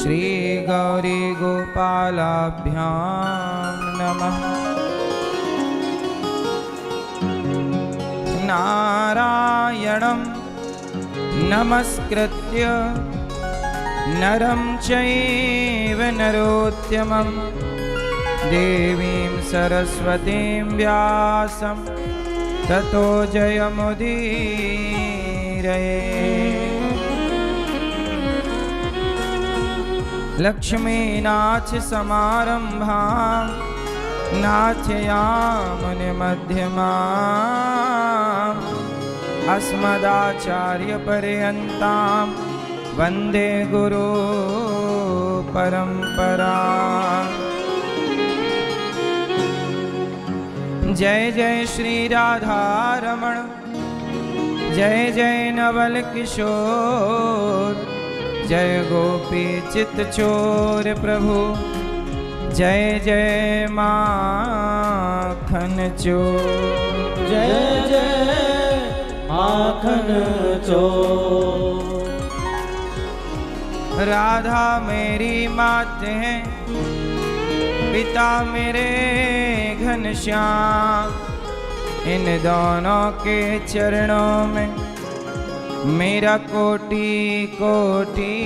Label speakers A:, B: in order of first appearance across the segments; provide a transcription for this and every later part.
A: श्री गौरी गोपालाभ्यां नमः। नारायणं नमस्कृत्य नरं चैव नरोत्तमं देवीं सरस्वतीं व्यासं ततो जयमुदीरये। लक्ष्मीनाथ समारंभां नाथयामुनिमध्यमाम् अस्मदाचार्यपर्यन्तां वन्दे गुरु परम्परां। जय जय श्री राधारमण, जय जय नवल किशोर, जय गोपी चित चोर प्रभु, जय जय माखन चोर,
B: जय जय माखन चोर।
A: राधा मेरी मात है, पिता मेरे घनश्याम, इन दोनों के चरणों में मेरा कोटि कोटि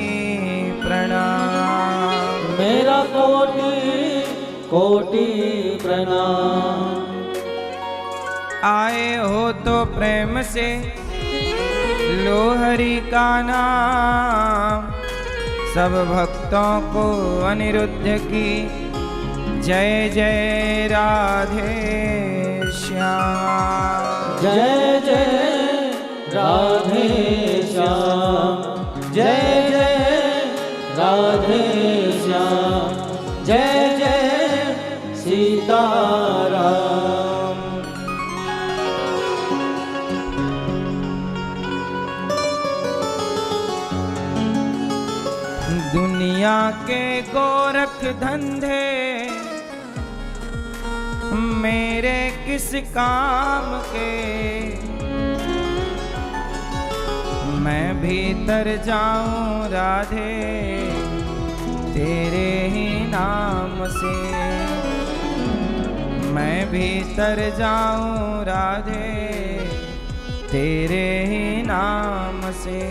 A: प्रणाम,
B: मेरा कोटि कोटि प्रणाम।
A: आए हो तो प्रेम से लो हरि का नाम, सब भक्तों को अनिरुद्ध की जय जय राधे श्याम,
B: जय जय राधे श्याम, जय जय राधे श्याम, जय जय सीताराम।
A: दुनिया के गोरख धंधे मेरे किस काम के, मैं भीतर जाऊं राधे तेरे ही नाम से, मैं भीतर जाऊं राधे तेरे ही नाम से।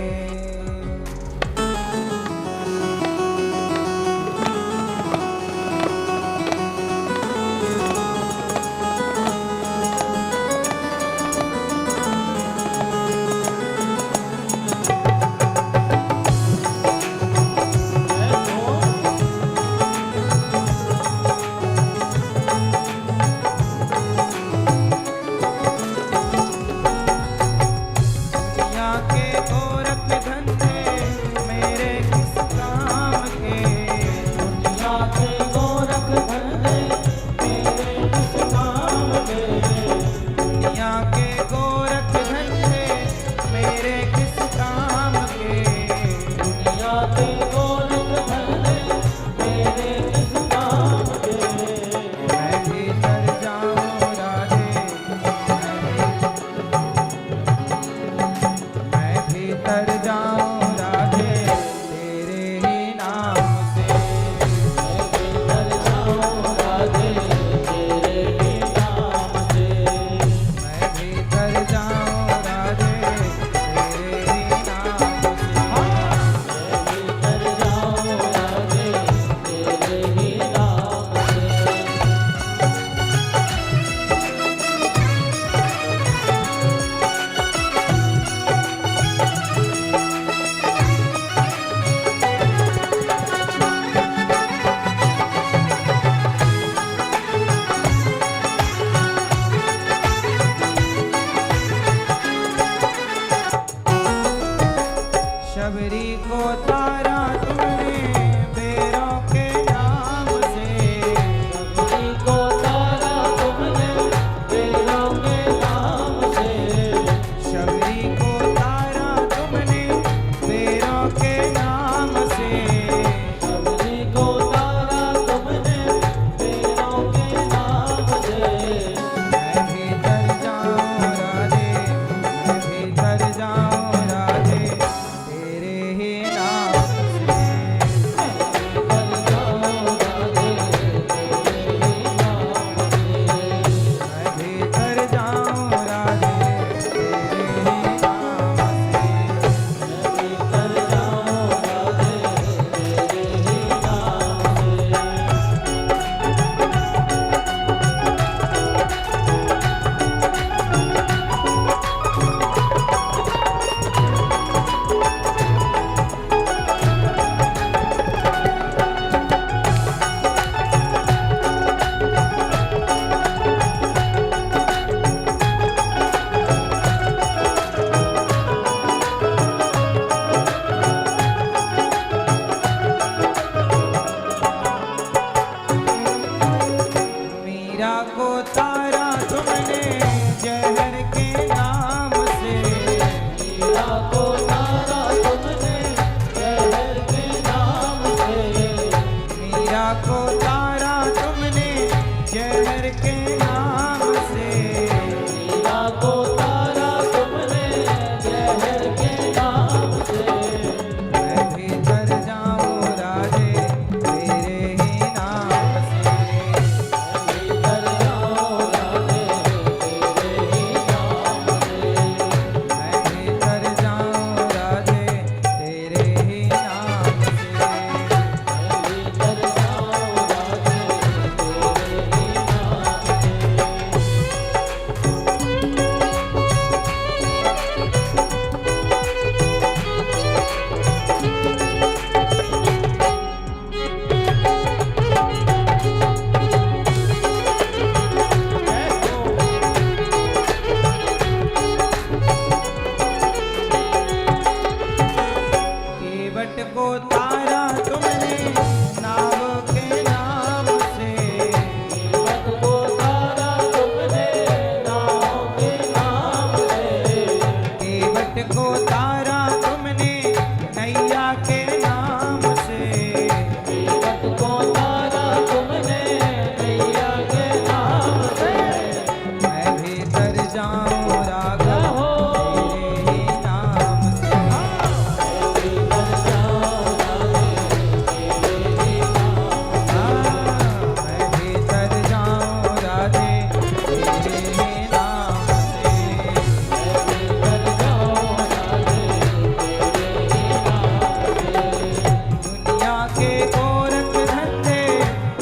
A: के गोरख धंधे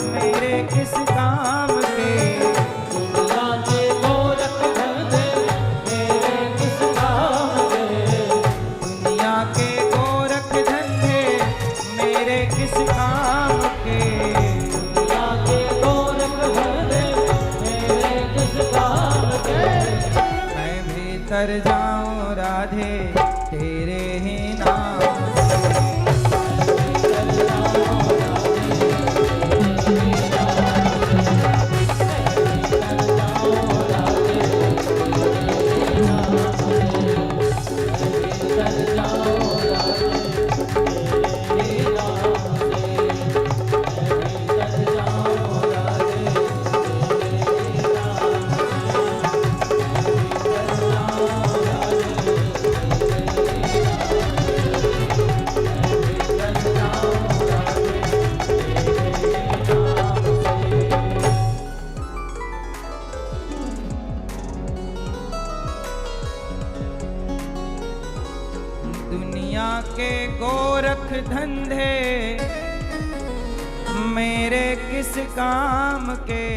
A: मेरे किस काम के।
B: दुनिया के गोरख धंधे मेरे किस काम के।
A: दुनिया के गोरख धंधे मेरे किस काम के।
B: दुनिया के गोरख धंधे मेरे किस काम के।
A: मैं भीतर जाऊं राधे तेरे ही नाम दुनिया के गोरख धंधे मेरे किस काम के।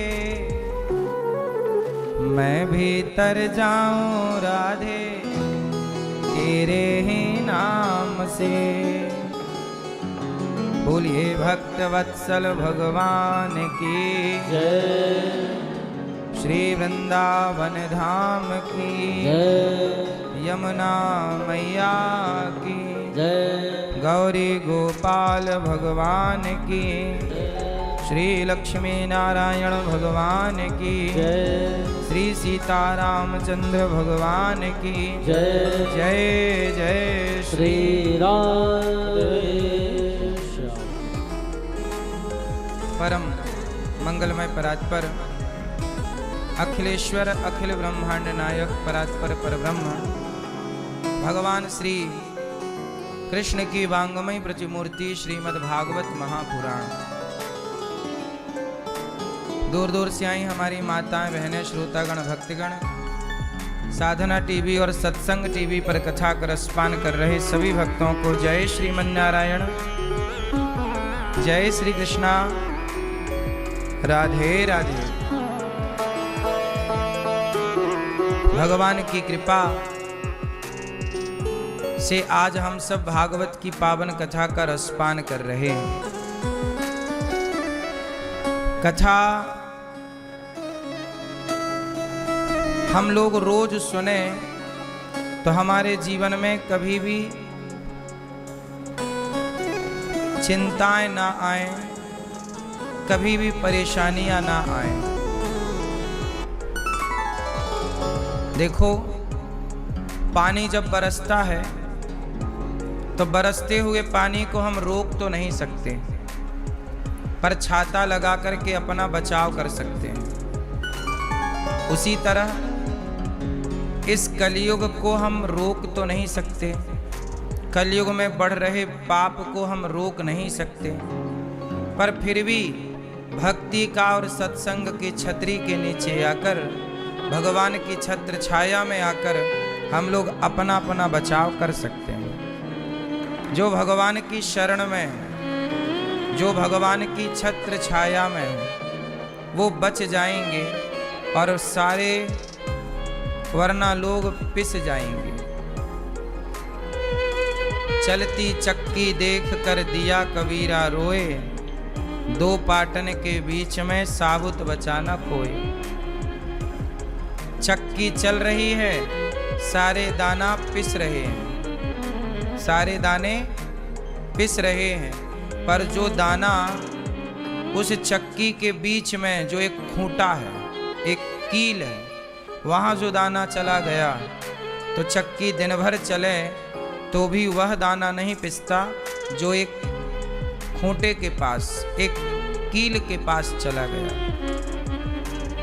A: मैं भीतर जाऊं राधे तेरे ही नाम से। बोलिए भक्त वत्सल भगवान की
B: जय।
A: श्री वृंदावन धाम की
B: जय।
A: यमुना मैया की
B: जय।
A: गौरी गोपाल भगवान की श्री लक्ष्मी नारायण भगवान की
B: जय।
A: श्री सीतारामचंद्र भगवान की
B: जय।
A: जय जय
B: श्री राधे श्याम।
A: परम मंगलमय परात्पर अखिलेश्वर अखिल ब्रह्मांड नायक परात्पर परब्रह्म भगवान श्री कृष्ण की वांगमय प्रतिमूर्ति श्रीमद् भागवत महापुराण। दूर दूर से आई हमारी माताएं बहनें श्रोतागण भक्तगण साधना टीवी और सत्संग टीवी पर कथा का रसपान कर रहे सभी भक्तों को जय श्रीमन्नारायण, जय श्री कृष्णा, राधे राधे। भगवान की कृपा से आज हम सब भागवत की पावन कथा का रसपान कर रहे हैं। कथा हम लोग रोज सुने तो हमारे जीवन में कभी भी चिंताएं ना आए, कभी भी परेशानियां ना आए। देखो, पानी जब बरसता है तो बरसते हुए पानी को हम रोक तो नहीं सकते, पर छाता लगा करके अपना बचाव कर सकते हैं। उसी तरह इस कलयुग को हम रोक तो नहीं सकते, कलयुग में बढ़ रहे पाप को हम रोक नहीं सकते, पर फिर भी भक्ति का और सत्संग की छतरी के नीचे आकर, भगवान की छत्र छाया में आकर हम लोग अपना अपना बचाव कर सकते हैं। जो भगवान की शरण में है, जो भगवान की छत्र छाया में है, वो बच जाएंगे और सारे वरना लोग पिस जाएंगे। चलती चक्की देख कर दिया कबीरा रोए, दो पाटन के बीच में साबुत बचा न कोई। चक्की चल रही है, सारे दाना पिस रहे हैं, सारे दाने पिस रहे हैं, पर जो दाना उस चक्की के बीच में जो एक खूंटा है, एक कील है, वहाँ जो दाना चला गया तो चक्की दिन भर चले तो भी वह दाना नहीं पिसता जो एक खूंटे के पास, एक कील के पास चला गया।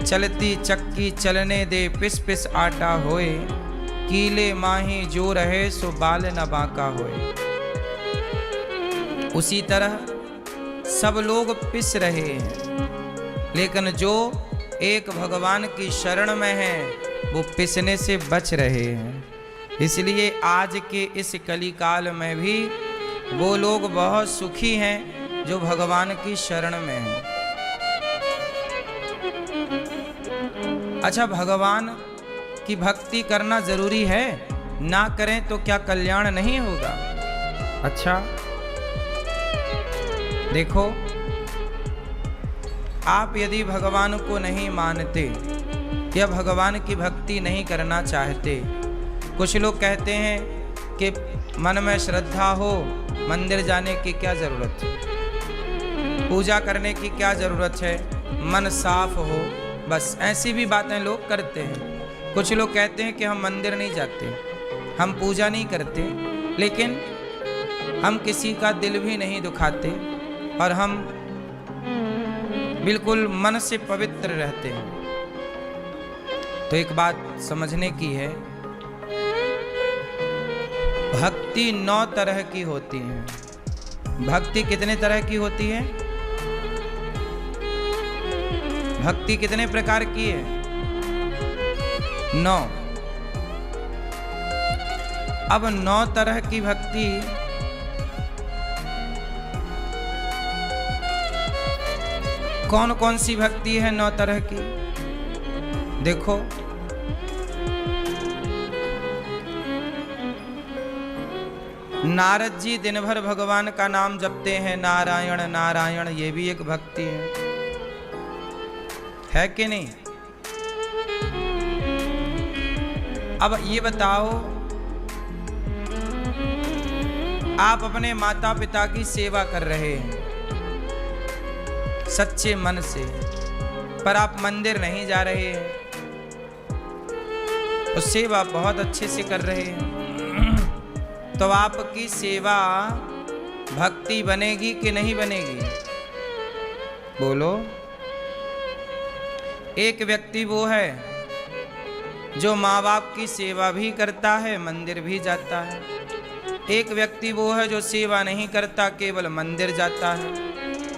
A: चलती चक्की चलने दे, पिस पिस आटा होए, कीले माही जो रहे सो बाल न बांका होए। उसी तरह सब लोग पिस रहे हैं, लेकिन जो एक भगवान की शरण में है वो पिसने से बच रहे हैं। इसलिए आज के इस कलिकाल में भी वो लोग बहुत सुखी हैं जो भगवान की शरण में है। अच्छा, भगवान की भक्ति करना जरूरी है, ना करें तो क्या कल्याण नहीं होगा? अच्छा देखो, आप यदि भगवान को नहीं मानते या भगवान की भक्ति नहीं करना चाहते, कुछ लोग कहते हैं कि मन में श्रद्धा हो, मंदिर जाने की क्या जरूरत है, पूजा करने की क्या जरूरत है, मन साफ हो, बस ऐसी भी बातें लोग करते हैं। कुछ लोग कहते हैं कि हम मंदिर नहीं जाते, हम पूजा नहीं करते, लेकिन हम किसी का दिल भी नहीं दुखाते और हम बिल्कुल मन से पवित्र रहते हैं। तो एक बात समझने की है, भक्ति 9 तरह की होती है। भक्ति कितने तरह की होती है? भक्ति कितने प्रकार की है? 9। अब 9 तरह की भक्ति कौन कौन सी भक्ति है 9 तरह की? देखो, नारद जी दिन भर भगवान का नाम जपते हैं, नारायण नारायण, ये भी एक भक्ति है कि नहीं? अब ये बताओ, आप अपने माता पिता की सेवा कर रहे हैं सच्चे मन से, पर आप मंदिर नहीं जा रहे हैं, तो सेवा बहुत अच्छे से कर रहे हैं, तो आपकी सेवा भक्ति बनेगी कि नहीं बनेगी? बोलो। एक व्यक्ति वो है जो माँ बाप की सेवा भी करता है, मंदिर भी जाता है। एक व्यक्ति वो है जो सेवा नहीं करता, केवल मंदिर जाता है।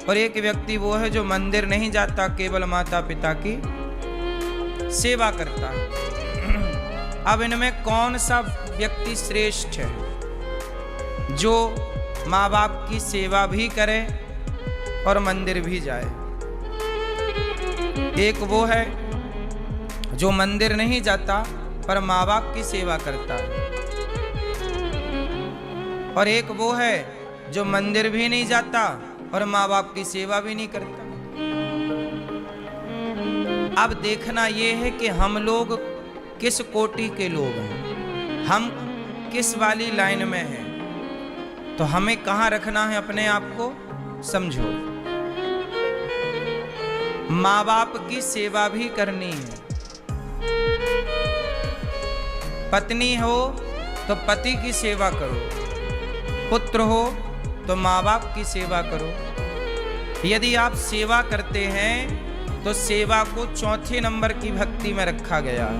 A: और एक व्यक्ति वो है जो मंदिर नहीं जाता, केवल माता पिता की सेवा करता है। अब इनमें कौन सा व्यक्ति श्रेष्ठ है, जो माँ बाप की सेवा भी करे और मंदिर भी जाए? एक वो है जो मंदिर नहीं जाता पर माँ बाप की सेवा करता है, और एक वो है जो मंदिर भी नहीं जाता और माँ बाप की सेवा भी नहीं करता। अब देखना ये है कि हम लोग किस कोटि के लोग हैं, हम किस वाली लाइन में हैं, तो हमें कहाँ रखना है अपने आप को, समझो। माँ बाप की सेवा भी करनी है। पत्नी हो तो पति की सेवा करो, पुत्र हो तो माँ बाप की सेवा करो। यदि आप सेवा करते हैं तो सेवा को 4थे नंबर की भक्ति में रखा गया है।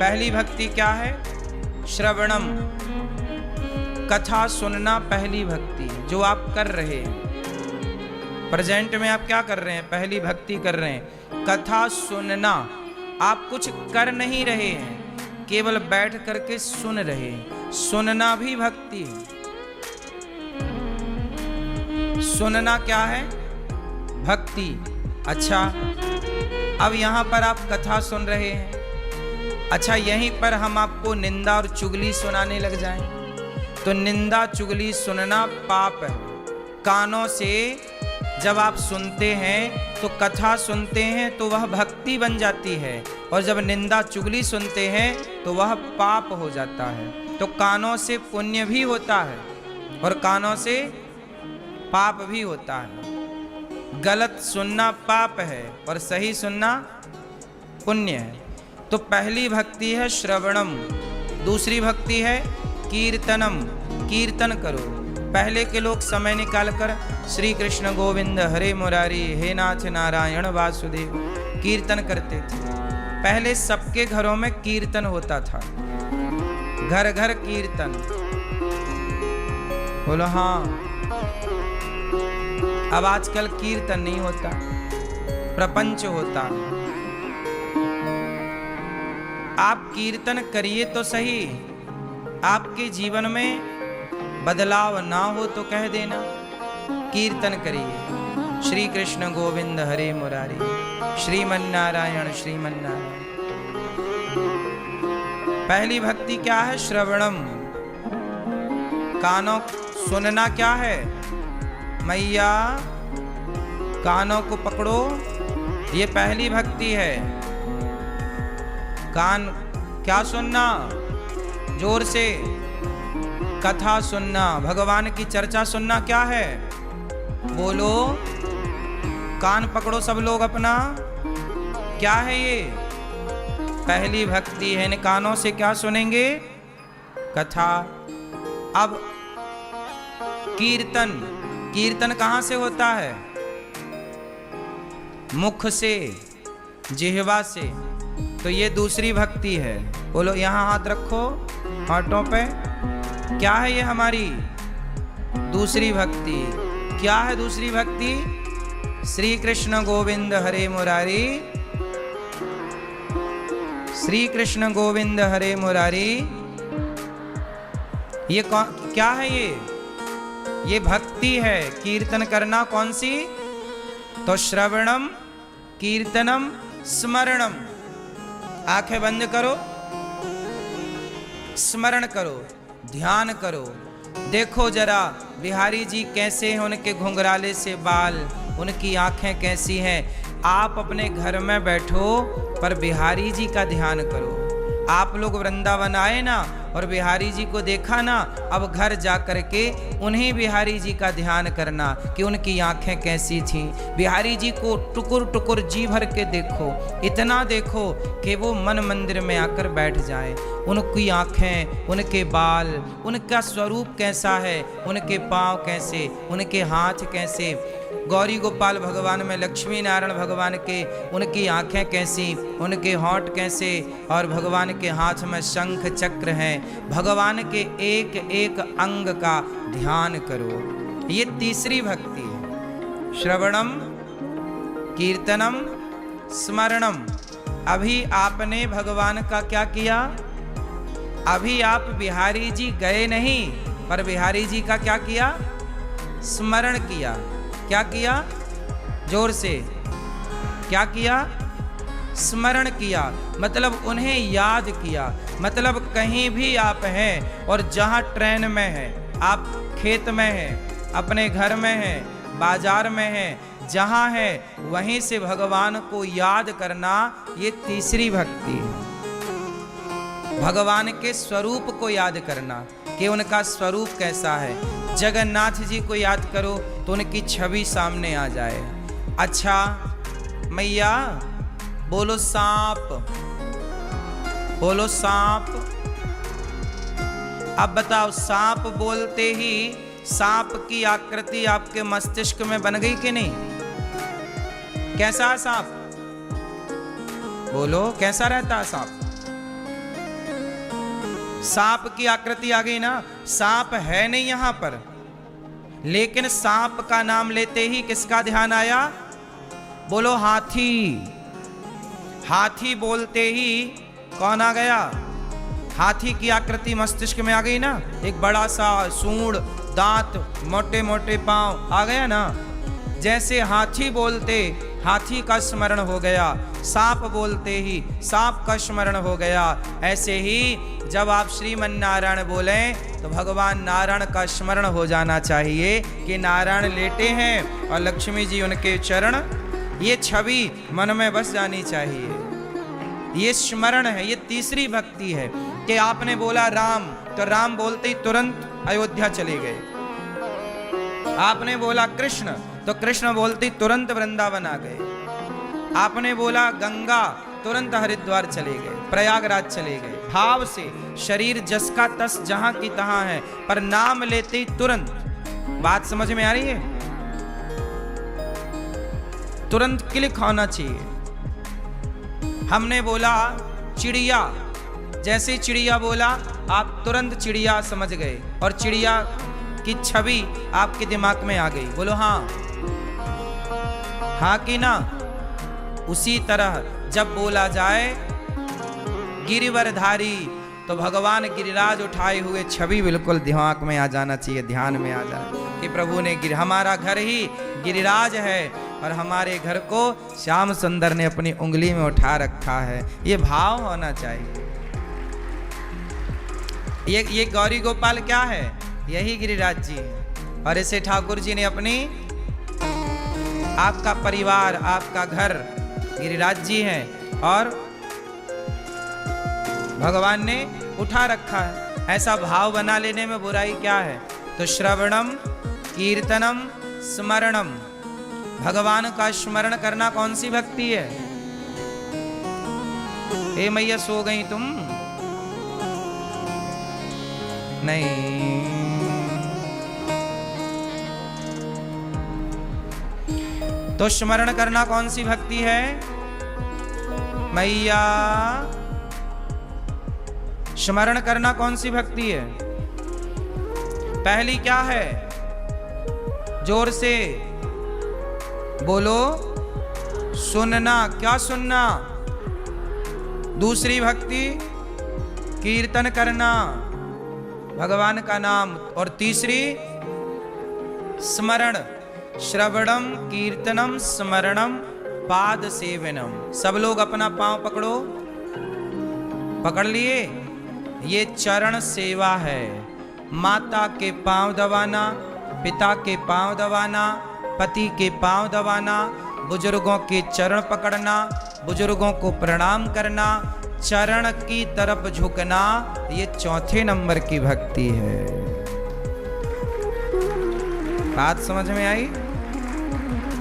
A: पहली भक्ति क्या है? श्रवणम, कथा सुनना पहली भक्ति जो आप कर रहे हैं। प्रेजेंट में आप क्या कर रहे हैं? पहली भक्ति कर रहे हैं, कथा सुनना। आप कुछ कर नहीं रहे हैं, केवल बैठ करके सुन रहे हैं, सुनना भी भक्ति है। सुनना क्या है? भक्ति। अच्छा, अब यहाँ पर आप कथा सुन रहे हैं, अच्छा यहीं पर हम आपको निंदा और चुगली सुनाने लग जाएं, तो निंदा चुगली सुनना पाप है। कानों से जब आप सुनते हैं तो कथा सुनते हैं तो वह भक्ति बन जाती है, और जब निंदा चुगली सुनते हैं तो वह पाप हो जाता है। तो कानों से पुण्य भी होता है और कानों से पाप भी होता है। गलत सुनना पाप है और सही सुनना पुण्य है। तो पहली भक्ति है श्रवणम, दूसरी भक्ति है कीर्तनम, कीर्तन करो। पहले के लोग समय निकालकर श्री कृष्ण गोविंद हरे मुरारी हे नाथ नारायण वासुदेव कीर्तन करते थे। पहले सबके घरों में कीर्तन होता था, घर घर कीर्तन। बोलो हाँ। अब आजकल कीर्तन नहीं होता, प्रपंच होता। आप कीर्तन करिए तो सही, आपके जीवन में बदलाव ना हो तो कह देना। कीर्तन करिए। श्री कृष्ण गोविंद हरे मुरारी, श्रीमन्नारायण श्रीमन्नारायण। पहली भक्ति क्या है? श्रवणम, कानों सुनना। क्या है मैया? कानों को पकड़ो, ये पहली भक्ति है। कान क्या सुनना? जोर से कथा सुनना, भगवान की चर्चा सुनना। क्या है? बोलो, कान पकड़ो सब लोग अपना। क्या है ये? पहली भक्ति है। इन कानों से क्या सुनेंगे? कथा। अब कीर्तन, कीर्तन कहां से होता है? मुख से, जिह्वा से। तो ये दूसरी भक्ति है। बोलो, यहां हाथ रखो हाथों पे। क्या है ये? हमारी दूसरी भक्ति। क्या है दूसरी भक्ति? श्री कृष्ण गोविंद हरे मुरारी, श्री कृष्ण गोविंद हरे मुरारी। ये क्या है? ये भक्ति है। कीर्तन करना कौन सी? तो श्रवणम, कीर्तनम, स्मरणम। आंखें बंद करो, स्मरण करो, ध्यान करो। देखो जरा बिहारी जी कैसे हैं, उनके घुंघराले से बाल, उनकी आंखें कैसी हैं। आप अपने घर में बैठो पर बिहारी जी का ध्यान करो। आप लोग वृंदावन आए ना और बिहारी जी को देखा ना, अब घर जा कर के उन्हीं बिहारी जी का ध्यान करना कि उनकी आंखें कैसी थीं। बिहारी जी को टुकुर टुकुर जी भर के देखो, इतना देखो कि वो मन मंदिर में आकर बैठ जाए। उनकी आंखें, उनके बाल, उनका स्वरूप कैसा है, उनके पाँव कैसे, उनके हाथ कैसे। गौरी गोपाल भगवान में लक्ष्मी नारायण भगवान के उनकी आंखें कैसी, उनके होंठ कैसे, और भगवान के हाथ में शंख चक्र हैं। भगवान के एक एक अंग का ध्यान करो। ये तीसरी भक्ति है। श्रवणम, कीर्तनम, स्मरणम। अभी आपने भगवान का क्या किया? अभी आप बिहारी जी गए नहीं, पर बिहारी जी का क्या किया? स्मरण किया। क्या किया? जोर से क्या किया? स्मरण किया, मतलब उन्हें याद किया। मतलब कहीं भी आप हैं और जहां ट्रेन में हैं, आप खेत में हैं, अपने घर में हैं, बाजार में हैं, जहां है वहीं से भगवान को याद करना, ये तीसरी भक्ति है। भगवान के स्वरूप को याद करना कि उनका स्वरूप कैसा है। जगन्नाथ जी को याद करो तो उनकी छवि सामने आ जाए। अच्छा मैया, बोलो सांप, बोलो सांप। अब बताओ, सांप बोलते ही सांप की आकृति आपके मस्तिष्क में बन गई कि नहीं? कैसा है सांप? बोलो, कैसा रहता है सांप? सांप की आकृति आ गई ना। सांप है नहीं यहां पर, लेकिन सांप का नाम लेते ही किसका ध्यान आया? बोलो, हाथी। हाथी बोलते ही कौन आ गया? हाथी की आकृति मस्तिष्क में आ गई ना। एक बड़ा सा सूंड, दांत, मोटे मोटे पांव आ गया ना। जैसे हाथी बोलते हाथी का स्मरण हो गया, सांप बोलते ही सांप का स्मरण हो गया। ऐसे ही जब आप श्रीमन्नारायण बोलें तो भगवान नारायण का स्मरण हो जाना चाहिए कि नारायण लेटे हैं और लक्ष्मी जी उनके चरण। ये छवि मन में बस जानी चाहिए। ये स्मरण है। ये तीसरी भक्ति है कि आपने बोला राम, तो राम बोलते ही तुरंत अयोध्या चले गए। आपने बोला कृष्ण, तो कृष्ण बोलते ही तुरंत वृंदावन आ गए। आपने बोला गंगा, तुरंत हरिद्वार चले गए, प्रयागराज चले गए। भाव से शरीर जस का तस जहां की तहां है, पर नाम लेते ही तुरंत। बात समझ में आ रही है? तुरंत क्लिक होना चाहिए। हमने बोला चिड़िया, जैसे चिड़िया बोला आप तुरंत चिड़िया समझ गए और चिड़िया की छवि आपके दिमाग में आ गई। बोलो हाँ, हाँ कि ना? उसी तरह जब बोला जाए गिरिवरधारी, तो भगवान गिरिराज उठाए हुए छवि बिल्कुल दिमाग में आ जाना चाहिए, ध्यान में आ जाना। कि प्रभु ने हमारा घर ही गिरिराज है और हमारे घर को श्याम सुंदर ने अपनी उंगली में उठा रखा है। ये भाव होना चाहिए। ये गौरी गोपाल क्या है? यही गिरिराज जी है। और इसे ठाकुर जी ने अपनी, आपका परिवार, आपका घर गिरिराज जी है और भगवान ने उठा रखा है। ऐसा भाव बना लेने में बुराई क्या है? तो श्रवणम कीर्तनम स्मरणम, भगवान का स्मरण करना कौन सी भक्ति है? ए मैया सो गई तुम? नहीं। तो स्मरण करना कौन सी भक्ति है? मैया, स्मरण करना कौन सी भक्ति है? पहली क्या है? जोर से बोलो, सुनना। क्या सुनना? दूसरी भक्ति कीर्तन करना, भगवान का नाम। और तीसरी स्मरण, श्रवणम कीर्तनम स्मरणम पाद सेवनम। सब लोग अपना पांव पकड़ो, पकड़ लिए? ये चरण सेवा है। माता के पांव दबाना, पिता के पांव दबाना, पति के पांव दबाना, बुजुर्गों के चरण पकड़ना, बुजुर्गों को प्रणाम करना, चरण की तरफ झुकना, ये चौथे नंबर की भक्ति है। बात समझ में आई?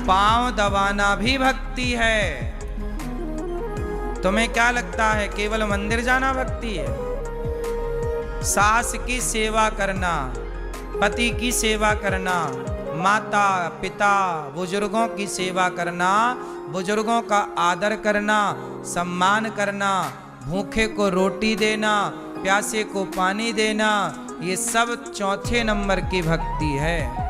A: पांव दबाना भी भक्ति है। तुम्हें क्या लगता है केवल मंदिर जाना भक्ति है? सास की सेवा करना, पति की सेवा करना, माता पिता बुजुर्गों की सेवा करना, बुजुर्गों का आदर करना, सम्मान करना, भूखे को रोटी देना, प्यासे को पानी देना, ये सब चौथे नंबर की भक्ति है।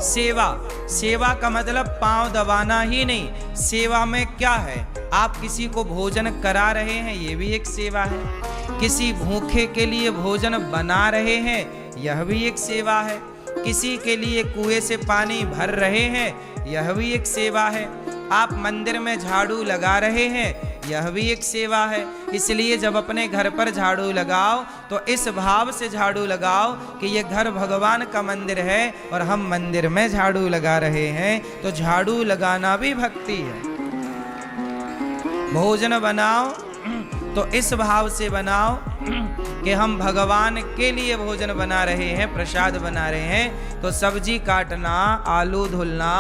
A: सेवा, सेवा का मतलब पांव दबाना ही नहीं। सेवा में क्या है? आप किसी को भोजन करा रहे हैं, ये भी एक सेवा है। किसी भूखे के लिए भोजन बना रहे हैं, यह भी एक सेवा है। किसी के लिए कुएं से पानी भर रहे हैं, यह भी एक सेवा है। आप मंदिर में झाड़ू लगा रहे हैं, यह भी एक सेवा है। इसलिए जब अपने घर पर झाड़ू लगाओ तो इस भाव से झाड़ू लगाओ कि ये घर भगवान का मंदिर है और हम मंदिर में झाड़ू लगा रहे हैं। तो झाड़ू लगाना भी भक्ति है। भोजन बनाओ तो इस भाव से बनाओ कि हम भगवान के लिए भोजन बना रहे हैं, प्रसाद बना रहे हैं। तो सब्जी काटना, आलू धुलना,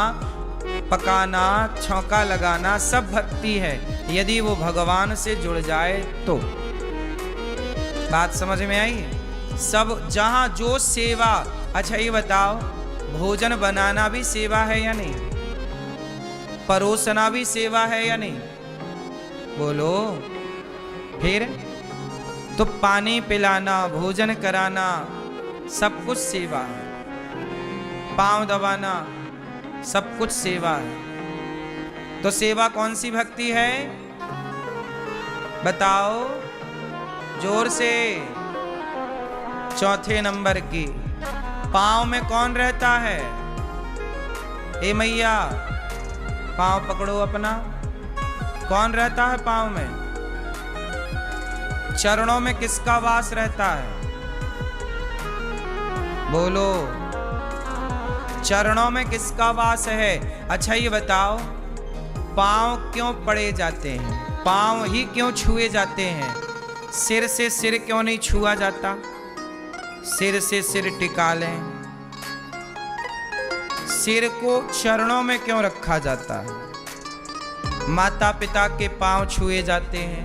A: पकाना, छौंका लगाना सब भक्ति है, यदि वो भगवान से जुड़ जाए तो। बात समझ में आई? सब जहां जो सेवा। अच्छा ये बताओ, भोजन बनाना भी सेवा है या नहीं? परोसना भी सेवा है या नहीं? बोलो। फिर तो पानी पिलाना, भोजन कराना सब कुछ सेवा है। पांव दबाना सब कुछ सेवा है। तो सेवा कौन सी भक्ति है? बताओ जोर से। चौथे नंबर की। पांव में कौन रहता है? ए मैया, पांव पकड़ो अपना। कौन रहता है पांव में? चरणों में किसका वास रहता है? बोलो। चरणों में किसका वास है? अच्छा ये बताओ, पांव क्यों पड़े जाते हैं? पांव ही क्यों छुए जाते हैं? सिर से सिर क्यों नहीं छुआ जाता? सिर से सिर टिका लें। सिर को चरणों में क्यों रखा जाता है? माता पिता के पांव छुए जाते हैं,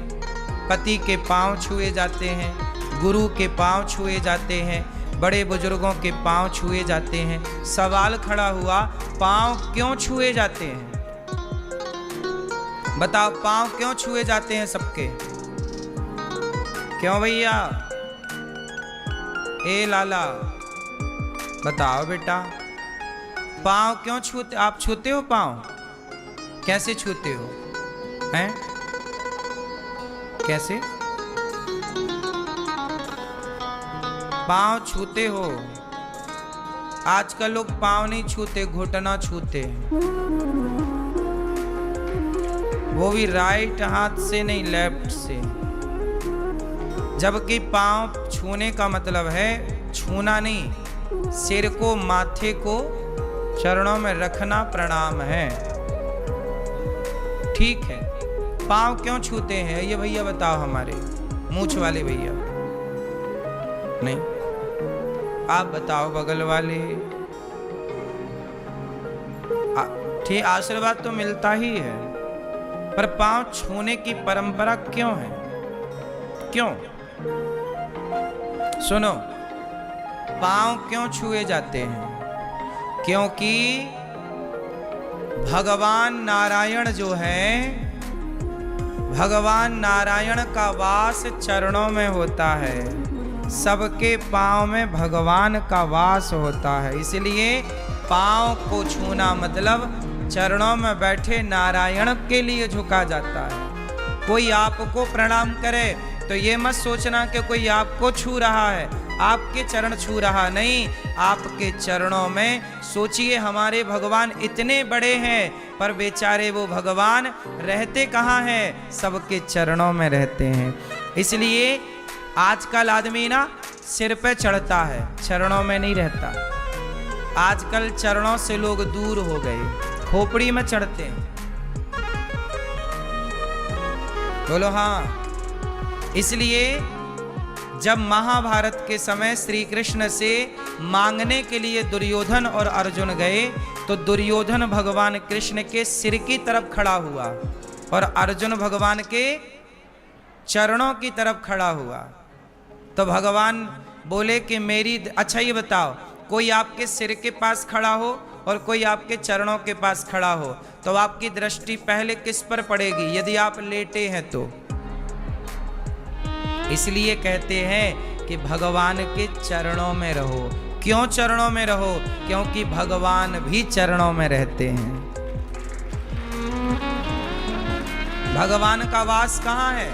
A: पति के पांव छुए जाते हैं, गुरु के पांव छुए जाते हैं, बड़े बुजुर्गों के पांव छुए जाते हैं। सवाल खड़ा हुआ, पांव क्यों छुए जाते हैं? बताओ, पांव क्यों छुए जाते हैं सबके? क्यों भैया? ए लाला बताओ बेटा, पांव क्यों छूते? आप छूते हो पांव? कैसे छूते हो? हैं? कैसे पांव छूते हो? आजकल लोग पाँव नहीं छूते, घुटना छूते हैं, वो भी राइट हाथ से नहीं, लेफ्ट से। जबकि पाँव छूने का मतलब है छूना नहीं, सिर को, माथे को चरणों में रखना प्रणाम है। ठीक है, पाँव क्यों छूते हैं ये भैया बताओ, हमारे मूंछ वाले भैया। नहीं, आप बताओ बगल वाले। ठीक, आशीर्वाद तो मिलता ही है, पर पाँव छूने की परंपरा क्यों है? क्यों? सुनो, पाँव क्यों छुए जाते हैं? क्योंकि भगवान नारायण जो है, भगवान नारायण का वास चरणों में होता है। सबके पाँव में भगवान का वास होता है, इसलिए पाँव को छूना मतलब चरणों में बैठे नारायण के लिए झुका जाता है। कोई आपको प्रणाम करे तो ये मत सोचना कि कोई आपको छू रहा है, आपके चरण छू रहा नहीं, आपके चरणों में सोचिए हमारे भगवान इतने बड़े हैं, पर बेचारे वो भगवान रहते कहाँ हैं? सबके चरणों में रहते हैं। इसलिए आजकल आदमी ना सिर पे चढ़ता है, चरणों में नहीं रहता। आजकल चरणों से लोग दूर हो गए, खोपड़ी में चढ़ते हैं। बोलो हाँ। इसलिए जब महाभारत के समय श्री कृष्ण से मांगने के लिए दुर्योधन और अर्जुन गए, तो दुर्योधन भगवान कृष्ण के सिर की तरफ खड़ा हुआ और अर्जुन भगवान के चरणों की तरफ खड़ा हुआ। तो भगवान बोले कि मेरी, अच्छा ये बताओ, कोई आपके सिर के पास खड़ा हो और कोई आपके चरणों के पास खड़ा हो, तो आपकी दृष्टि पहले किस पर पड़ेगी यदि आप लेटे हैं तो? इसलिए कहते हैं कि भगवान के चरणों में रहो। क्यों चरणों में रहो? क्योंकि भगवान भी चरणों में रहते हैं। भगवान का वास कहाँ है?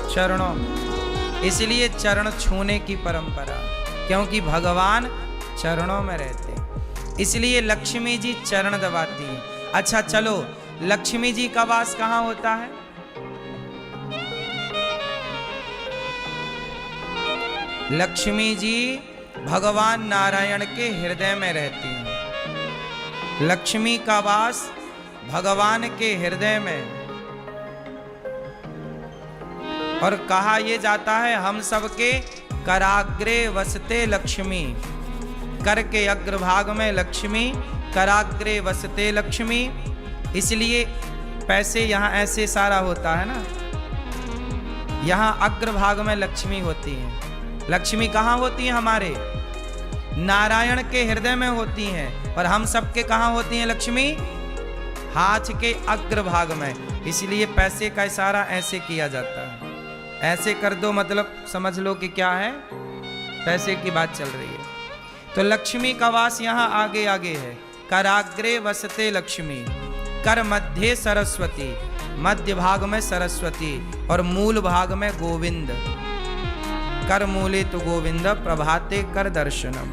A: चरणों में। इसलिए चरण छूने की परंपरा, क्योंकि भगवान चरणों में रहते हैं। इसलिए लक्ष्मी जी चरण दबाती हैं। अच्छा चलो, लक्ष्मी जी का वास कहाँ होता है? लक्ष्मी जी भगवान नारायण के हृदय में रहती हैं। लक्ष्मी का वास भगवान के हृदय में, और कहा यह जाता है हम सबके कराग्रे वसते लक्ष्मी। कर के अग्रभाग में लक्ष्मी, कराग्रे वसते लक्ष्मी। इसलिए पैसे यहाँ ऐसे सारा होता है ना, यहाँ अग्रभाग में लक्ष्मी होती है। लक्ष्मी कहाँ होती हैं? हमारे नारायण के हृदय में होती हैं। और हम सबके कहाँ होती हैं लक्ष्मी? हाथ के अग्रभाग में। इसलिए पैसे का इशारा ऐसे किया जाता है, ऐसे कर दो मतलब समझ लो कि क्या है, पैसे की बात चल रही है। तो लक्ष्मी का वास यहाँ आगे आगे है। कराग्रे वसते लक्ष्मी, कर मध्य सरस्वती, मध्य भाग में सरस्वती और मूल भाग में गोविंद। कर मूले तो गोविंद, प्रभाते कर दर्शनम।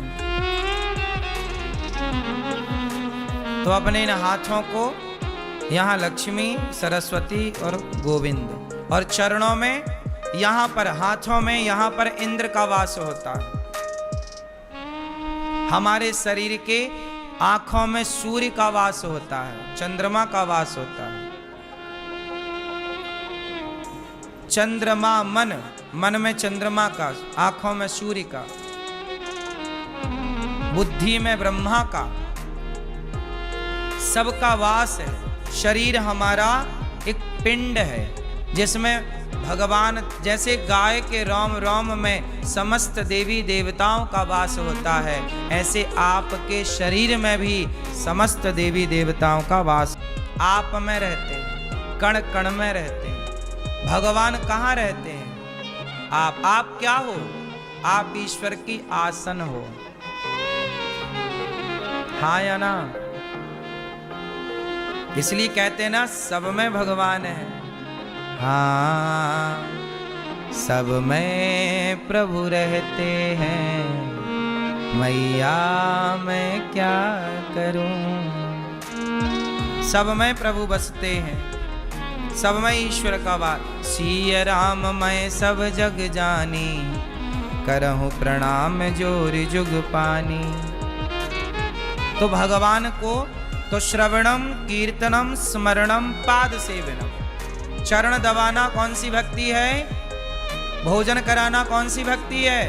A: तो अपने इन हाथों को यहाँ लक्ष्मी, सरस्वती और गोविंद, और चरणों में, यहाँ पर हाथों में, यहाँ पर इंद्र का वास होता है। हमारे शरीर के आंखों में सूर्य का वास होता है, चंद्रमा का वास होता है। चंद्रमा मन, मन में चंद्रमा का, आंखों में सूर्य का, बुद्धि में ब्रह्मा का, सबका वास है। शरीर हमारा एक पिंड है जिसमें भगवान, जैसे गाय के रोम रोम में समस्त देवी देवताओं का वास होता है, ऐसे आपके शरीर में भी समस्त देवी देवताओं का वास आप में रहते हैं, कण कण में रहते हैं। भगवान कहाँ रहते हैं? आप क्या हो? आप ईश्वर की आसन हो। हाँ या ना? इसलिए कहते हैं ना, सब में भगवान है। हाँ, सब में प्रभु रहते हैं। मैया मैं क्या करूं। सब में प्रभु बसते हैं, सब में ईश्वर का वास। सिय राम मैं सब जग जानी, करहूं प्रणाम जोर जुग पानी। तो भगवान को तो श्रवणम कीर्तनम स्मरणम पाद सेवनम, चरण दबाना कौन सी भक्ति है? भोजन कराना कौन सी भक्ति है?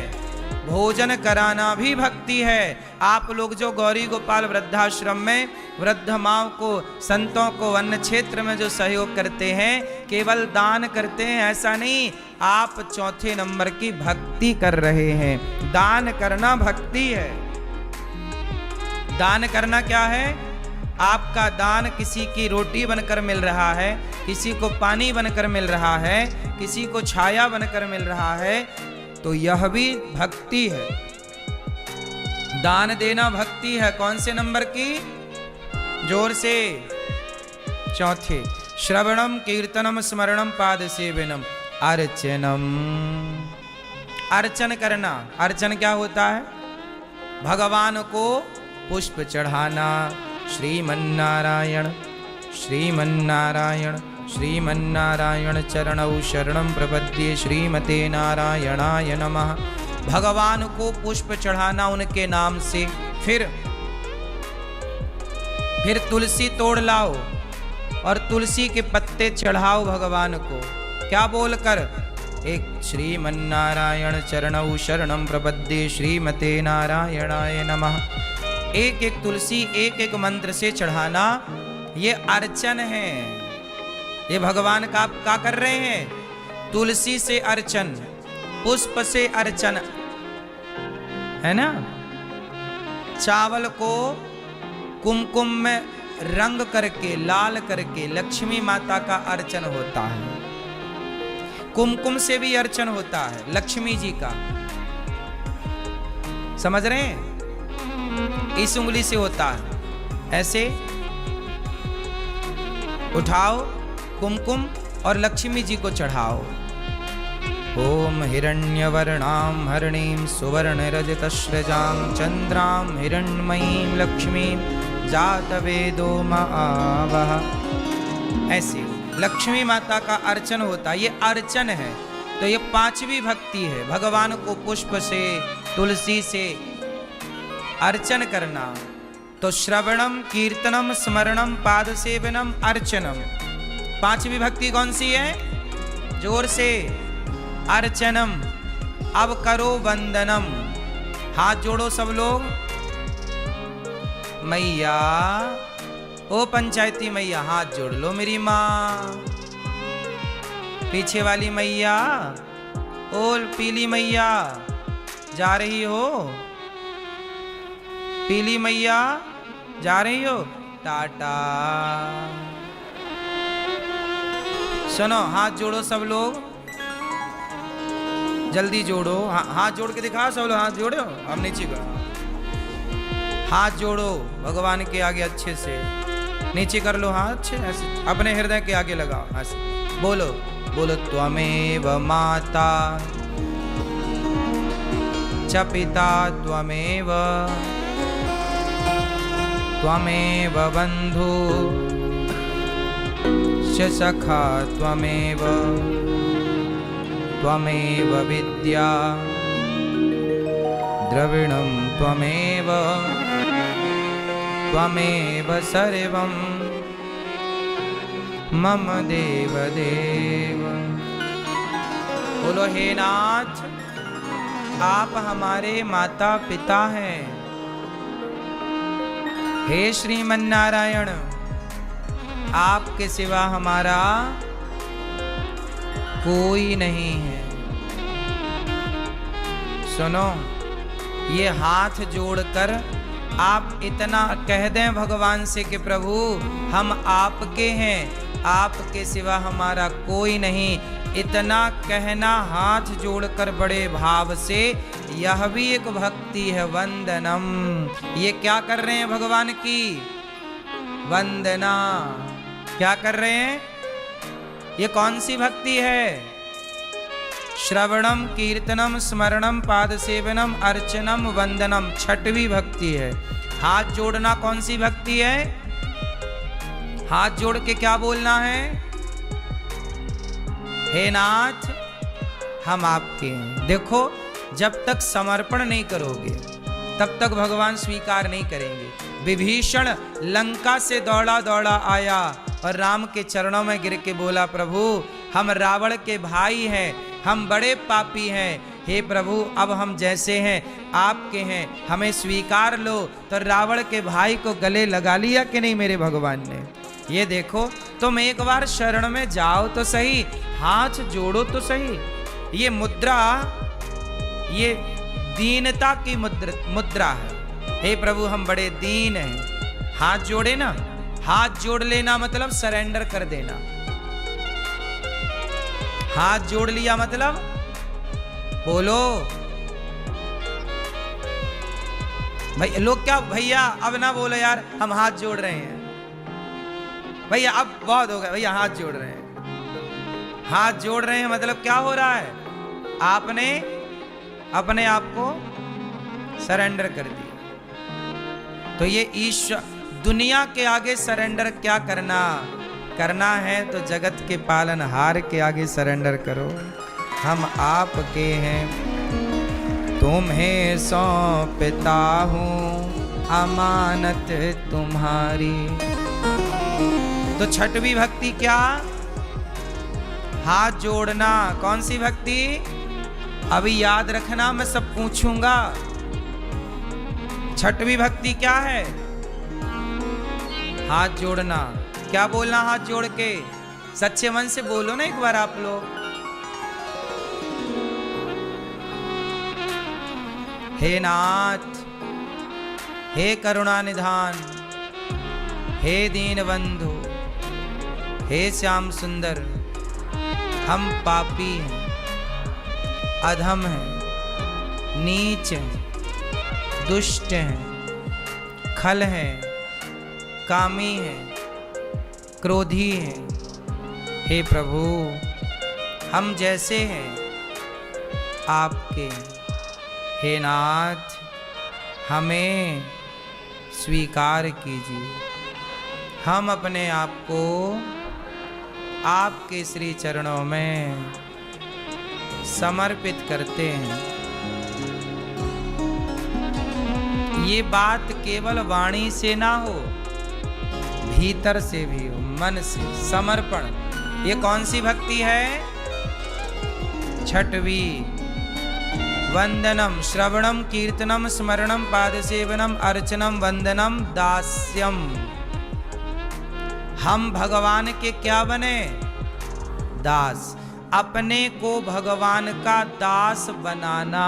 A: भोजन कराना भी भक्ति है। आप लोग जो गौरी गोपाल वृद्धाश्रम में वृद्ध माँ को, संतों को अन्न क्षेत्र में जो सहयोग करते हैं, केवल दान करते हैं ऐसा नहीं, आप चौथे नंबर की भक्ति कर रहे हैं। दान करना भक्ति है। दान करना क्या है? आपका दान किसी की रोटी बनकर मिल रहा है, किसी को पानी बनकर मिल रहा है, किसी को छाया बनकर मिल रहा है, तो यह भी भक्ति है। दान देना भक्ति है। कौन से नंबर की? जोर से। चौथे। श्रवणम कीर्तनम स्मरणम पाद सेवनम अर्चनम। अर्चन करना। अर्चन क्या होता है? भगवान को पुष्प चढ़ाना। श्रीमन्नारायण श्रीमन्नारायण श्रीमन्नारायण चरणौ शरणं प्रपद्ये श्रीमते नारायणाय नमः। भगवान को पुष्प चढ़ाना उनके नाम से। फिर तुलसी तोड़ लाओ और तुलसी के पत्ते चढ़ाओ भगवान को। क्या बोलकर? एक श्रीमन्नारायण चरणौ शरणं प्रपद्ये श्रीमते नारायणाय नमः। एक एक तुलसी एक एक मंत्र से चढ़ाना, ये अर्चन है। ये भगवान का आप क्या कर रहे हैं? तुलसी से अर्चन, पुष्प से अर्चन, है ना। चावल को कुमकुम में रंग करके, लाल करके लक्ष्मी माता का अर्चन होता है। कुमकुम से भी अर्चन होता है लक्ष्मी जी का। समझ रहे हैं? इस उंगली से होता है ऐसे। उठाओ कुमकुम और लक्ष्मी जी को चढ़ाओ। ओम हिरण्यवर्णाम हरिणीं सुवर्ण रजतश्रजां चंद्रां हिरण्मयीं लक्ष्मीं जातवेदो महावः। ऐसे लक्ष्मी माता का अर्चन होता है। ये अर्चन है। तो ये पांचवी भक्ति है। भगवान को पुष्प से, तुलसी से अर्चन करना। तो श्रवणम कीर्तनम स्मरणम पाद सेवनम अर्चनम। पांचवी भक्ति कौन सी है? जोर से। अर्चनम। अब करो वंदनम। हाथ जोड़ो सब लोग। मैया, ओ पंचायती मैया हाथ जोड़ लो मेरी माँ। पीछे वाली मैया, ओ पीली मैया जा रही हो? पीली मैया जा रही हो? टाटा। सुनो, हाथ जोड़ो सब लोग, जल्दी जोड़ो। हाथ जोड़ के दिखाओ सब लोग। हाथ जोड़ो, अब नीचे करो। हाथ जोड़ो भगवान के आगे अच्छे से। नीचे कर लो हाथ अच्छे ऐसे, अपने हृदय के आगे लगाओ ऐसे। बोलो बोलो त्वमेव माता च पिता त्वमेव, त्वमेव बंधु च सखा त्वमेव, त्वमेव विद्या द्रविणं त्वमेव, त्वमेव सर्वं मम देव देव। बोलो हे नाथ, आप हमारे माता पिता हैं। हे श्रीमन्नारायण, आपके सिवा हमारा कोई नहीं है। सुनो, ये हाथ जोड़कर आप इतना कह दें भगवान से कि प्रभु हम आपके हैं, आपके सिवा हमारा कोई नहीं। इतना कहना हाथ जोड़कर बड़े भाव से, यह भी एक भक्ति है। वंदनम। ये क्या कर रहे हैं? भगवान की वंदना। क्या कर रहे हैं? ये कौन सी भक्ति है? श्रवणम कीर्तनम स्मरणम पाद सेवनम अर्चनम वंदनम, छठवीं भक्ति है। हाथ जोड़ना कौन सी भक्ति है? हाथ जोड़ के क्या बोलना है? हे नाथ हम आपके हैं। देखो जब तक समर्पण नहीं करोगे तब तक भगवान स्वीकार नहीं करेंगे। विभीषण लंका से दौड़ा दौड़ा आया और राम के चरणों में गिर के बोला, प्रभु हम रावण के भाई हैं, हम बड़े पापी हैं, हे प्रभु अब हम जैसे हैं आपके हैं, हमें स्वीकार लो। तो रावण के भाई को गले लगा लिया कि नहीं मेरे भगवान ने। ये देखो तुम एक बार शरण में जाओ तो सही, हाथ जोड़ो तो सही। ये मुद्रा ये दीनता की मुद्रा है। हे प्रभु हम बड़े दीन हैं। हाथ जोड़े ना, हाथ जोड़ लेना मतलब सरेंडर कर देना। हाथ जोड़ लिया मतलब बोलो भाई। लोग क्या भैया अब ना बोलो यार हम हाथ जोड़ रहे हैं, भैया अब बहुत हो गया, भैया हाथ जोड़ रहे हैं। हाथ जोड़ रहे हैं मतलब क्या हो रहा है? आपने अपने आप को सरेंडर कर दिया। तो ये ईश्वर दुनिया के आगे सरेंडर क्या करना है तो जगत के पालनहार के आगे सरेंडर करो। हम आपके हैं, तुम्हें सौंपता हूँ अमानत तुम्हारी। तो छठवीं भक्ति क्या? हाथ जोड़ना। कौन सी भक्ति? अभी याद रखना, मैं सब पूछूंगा। छठवीं भक्ति क्या है? हाथ जोड़ना। क्या बोलना हाथ जोड़ के? सच्चे मन से बोलो ना एक बार आप लोग। हे नाथ, हे करुणा निधान, हे दीन बंधु, हे श्याम सुंदर, हम पापी हैं, अधम हैं, नीच हैं, दुष्ट हैं, खल हैं, कामी हैं, क्रोधी हैं। हे प्रभु हम जैसे हैं आपके। हे नाथ हमें स्वीकार कीजिए। हम अपने आप को आपके श्री चरणों में समर्पित करते हैं। ये बात केवल वाणी से ना हो, भीतर से भी हो, मन से समर्पण। ये कौन सी भक्ति है? छठवीं। वंदनम श्रवणम कीर्तनम स्मरणम पादसेवनम अर्चनम वंदनम दास्यम। हम भगवान के क्या बने? दास। अपने को भगवान का दास बनाना।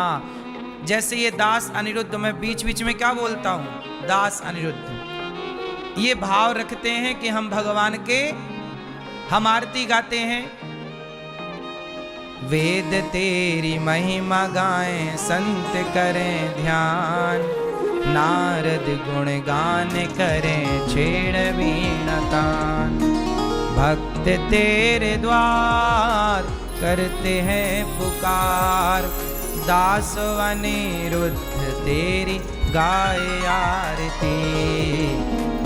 A: जैसे ये दास अनिरुद्ध, मैं बीच बीच में क्या बोलता हूं? दास अनिरुद्ध। ये भाव रखते हैं कि हम भगवान के, हम आरती गाते हैं, वेद तेरी महिमा गाएं संत करें ध्यान, नारद गुण गान करें छेड़ वीण तान, भक्त तेरे द्वार करते हैं पुकार, दास अनिरुद्ध तेरी गाए आरती,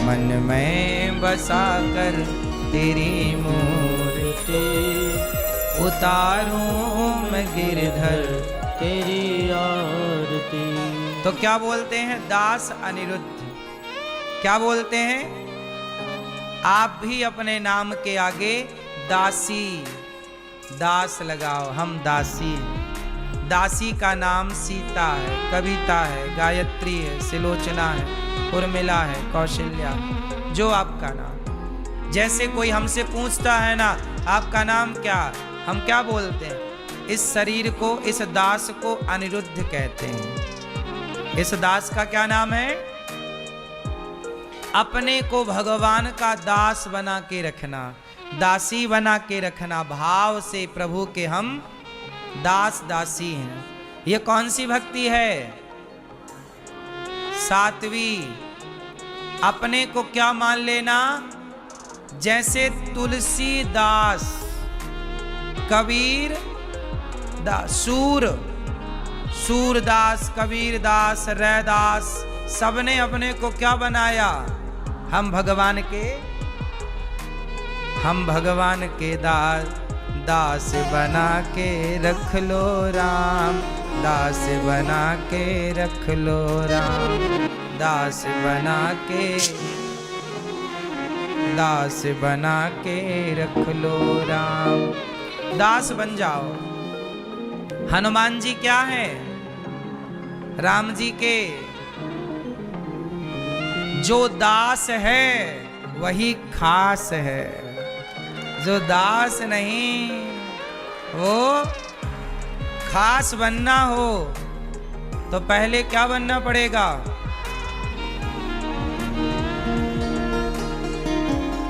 A: मन में बसा कर तेरी मूर्ति, उतारूं मैं गिरधर तेरी आरती। तो क्या बोलते हैं? दास अनिरुद्ध। क्या बोलते हैं? आप भी अपने नाम के आगे दासी, दास लगाओ। हम दासी। दासी का नाम सीता है, कविता है, गायत्री है, सिलोचना है, उर्मिला है, कौशल्या, जो आपका नाम। जैसे कोई हमसे पूछता है ना आपका नाम क्या, हम क्या बोलते हैं? इस शरीर को, इस दास को अनिरुद्ध कहते हैं। इस दास का क्या नाम है? अपने को भगवान का दास बना के रखना, दासी बना के रखना। भाव से प्रभु के हम दास दासी हैं। ये कौन सी भक्ति है? सातवीं। अपने को क्या मान लेना? जैसे तुलसीदास, कबीर, सूरदास, कबीरदास, रैदास, सबने अपने को क्या बनाया? हम भगवान के दास बना के रख लो राम, दास बना के रख लो राम, दास बना के रख लो राम। दास बन जाओ। हनुमान जी क्या है? राम जी के जो दास है वही खास है, जो दास नहीं वो खास बनना हो तो पहले क्या बनना पड़ेगा?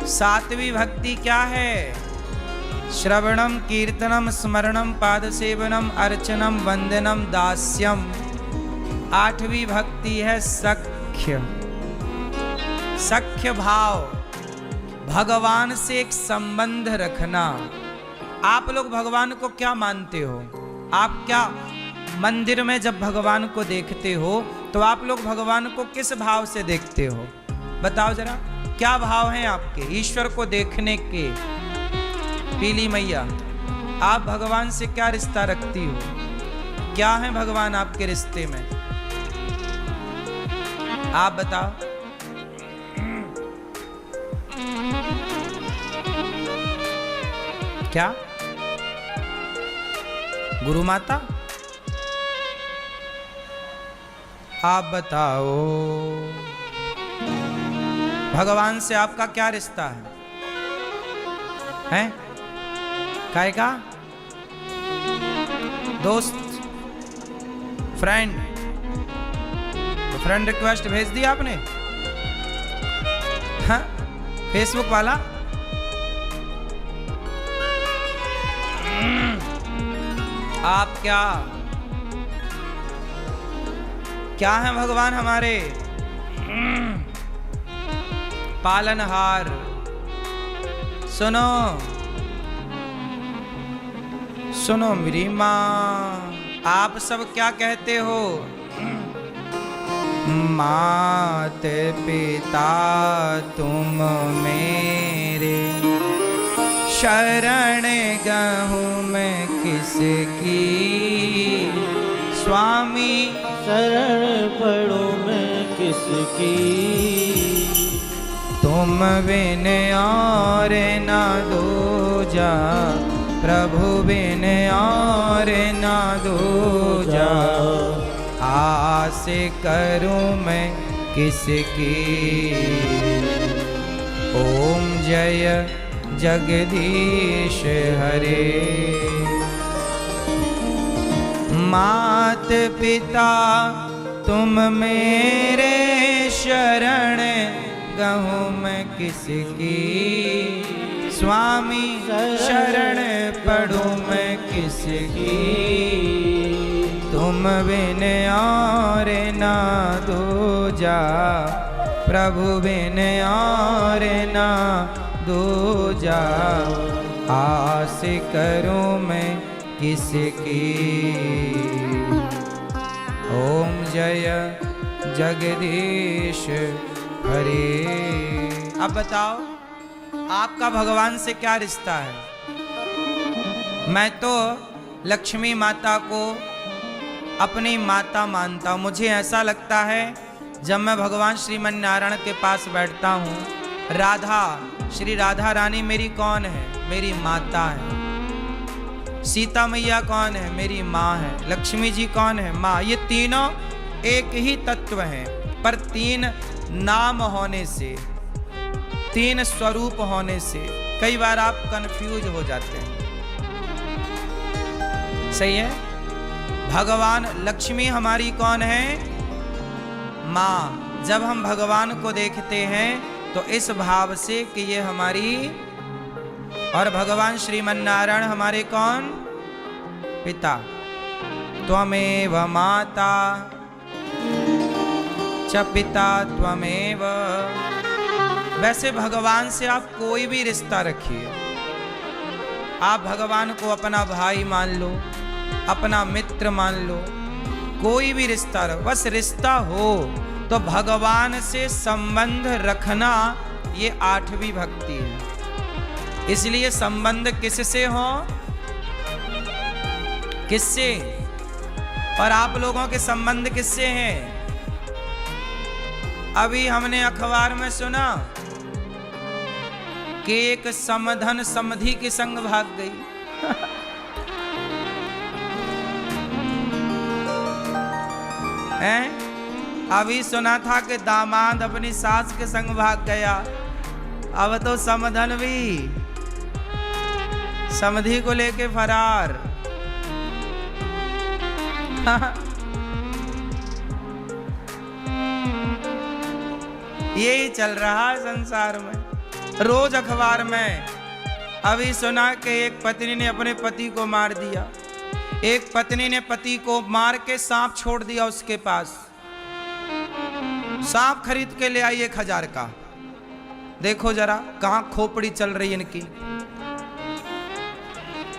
A: सातवीं भक्ति क्या है? श्रवणम कीर्तनम स्मरणम पादसेवनम अर्चनम वंदनम दास्यम। आठवीं भक्ति है सख्य भाव, भगवान से एक संबंध रखना। आप लोग भगवान को क्या मानते हो? आप क्या मंदिर में जब भगवान को देखते हो तो आप लोग भगवान को किस भाव से देखते हो? बताओ जरा, क्या भाव हैं आपके ईश्वर को देखने के? पीली मैया, आप भगवान से क्या रिश्ता रखती हो? क्या है भगवान आपके रिश्ते में? आप बताओ। क्या गुरु माता? आप बताओ भगवान से आपका क्या रिश्ता है? हैं? काय का दोस्त, फ्रेंड रिक्वेस्ट भेज दिया आपने? हाँ, फेसबुक वाला? आप क्या हैं भगवान हमारे? पालनहार। सुनो मेरी माँ, आप सब क्या कहते हो? मात पिता तुम मेरे, शरण गहूँ मैं किसकी? स्वामी
B: शरण पड़ूं मैं किसकी?
A: तुम बिन और ना दूजा, प्रभु बिन और ना दूजा। आस करूं मैं किसकी? ओम जय जगदीश हरे। मात पिता तुम मेरे, शरण गहूँ मैं किसकी? स्वामी शरण पढ़ूं मैं किसकी? तुम बिन और ना दूजा, प्रभु बिन और ना दूजा। आस करूं मैं किसकी? ओम जय जगदीश हरे। अब बताओ आपका भगवान से क्या रिश्ता है? मैं तो लक्ष्मी माता को अपनी माता मानता हूँ। मुझे ऐसा लगता है जब मैं भगवान श्रीमन नारायण के पास बैठता हूँ, श्री राधा रानी मेरी कौन है? मेरी माता है। सीता मैया कौन है? मेरी माँ है। लक्ष्मी जी कौन है? माँ। ये तीनों एक ही तत्व हैं, पर तीन नाम होने से, तीन स्वरूप होने से कई बार आप कंफ्यूज हो जाते हैं। सही है? भगवान लक्ष्मी हमारी कौन है? माँ। जब हम भगवान को देखते हैं तो इस भाव से कि ये हमारी, और भगवान श्रीमन नारायण हमारे कौन? पिता। त्वमेव माता च पिता त्वमेव। वैसे भगवान से आप कोई भी रिश्ता रखिए, आप भगवान को अपना भाई मान लो, अपना मित्र मान लो, कोई भी रिश्ता रहो, बस रिश्ता हो तो भगवान से संबंध रखना, ये 8वीं भक्ति है। इसलिए संबंध किससे हो? किससे? और आप लोगों के संबंध किससे हैं? अभी हमने अखबार में सुना कि एक समधन समधि के संग भाग गई। हैं? अभी सुना था कि दामाद अपनी सास के संग भाग गया। अब तो समधन भी समधि को लेके फरार। यही चल रहा है संसार में। रोज अखबार में अभी सुना कि एक पत्नी ने अपने पति को मार दिया, एक पत्नी ने पति को मार के सांप छोड़ दिया उसके पास। सांप खरीद के ले आई 1000 का। देखो जरा कहां खोपड़ी चल रही इनकी।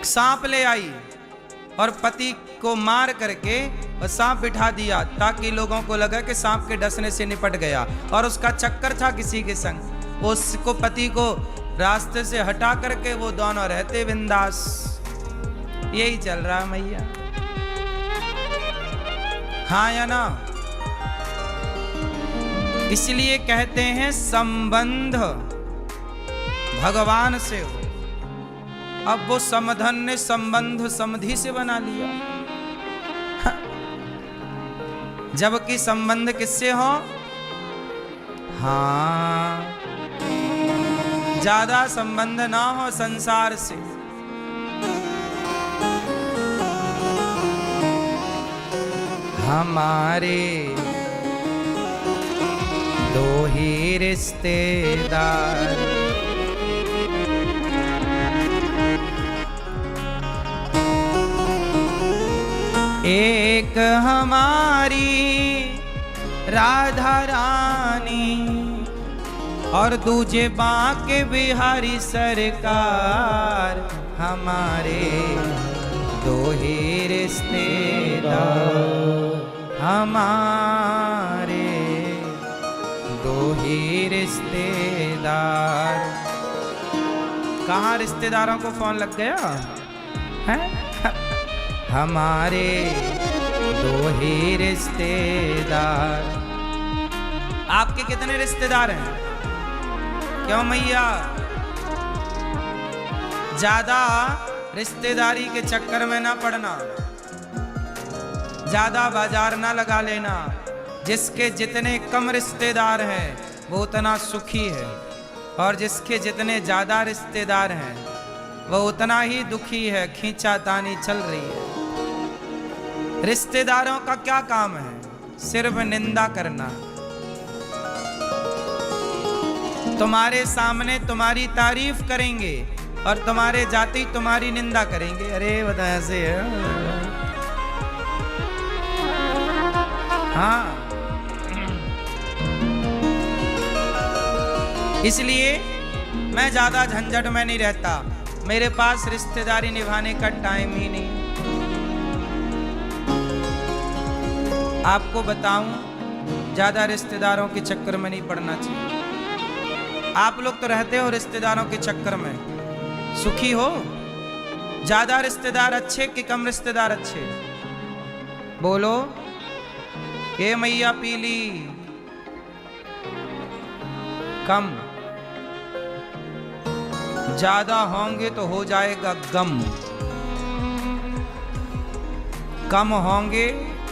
A: सांप ले आई और पति को मार करके और सांप बिठा दिया ताकि लोगों को लगा कि सांप के डसने से निपट गया। और उसका चक्कर था किसी के संग, उसको पति को रास्ते से हटा करके वो दोनों रहते बिंदास। यही चल रहा है मैया, हाँ या ना? इसलिए कहते हैं संबंध भगवान से हो। अब वो समधन ने संबंध समधि से बना लिया, जबकि संबंध किससे हो? हाँ, ज्यादा संबंध ना हो संसार से। हमारे दो ही रिश्तेदार, एक हमारी राधा रानी और दूजे बांके बिहारी सरकार। हमारे दो ही रिश्तेदार, हमारे दो ही रिश्तेदार। कहाँ रिश्तेदारों को फोन लग गया है? हमारे दो ही रिश्तेदार। आपके कितने रिश्तेदार हैं? क्यों मैया? ज्यादा रिश्तेदारी के चक्कर में ना पड़ना, ज्यादा बाजार ना लगा लेना। जिसके जितने कम रिश्तेदार हैं वो उतना सुखी है, और जिसके जितने ज्यादा रिश्तेदार हैं वो उतना ही दुखी है। खींचातानी चल रही है। रिश्तेदारों का क्या काम है? सिर्फ निंदा करना। तुम्हारे सामने तुम्हारी तारीफ करेंगे और तुम्हारे जाति तुम्हारी निंदा करेंगे। अरे बता ऐसे है। हाँ, इसलिए मैं ज्यादा झंझट में नहीं रहता। मेरे पास रिश्तेदारी निभाने का टाइम ही नहीं। आपको बताऊं, ज्यादा रिश्तेदारों के चक्कर में नहीं पड़ना चाहिए। आप लोग तो रहते हो रिश्तेदारों के चक्कर में, सुखी हो। ज्यादा रिश्तेदार अच्छे कि कम रिश्तेदार अच्छे? बोलो। के मैया पीली? कम। ज्यादा होंगे तो हो जाएगा गम, कम होंगे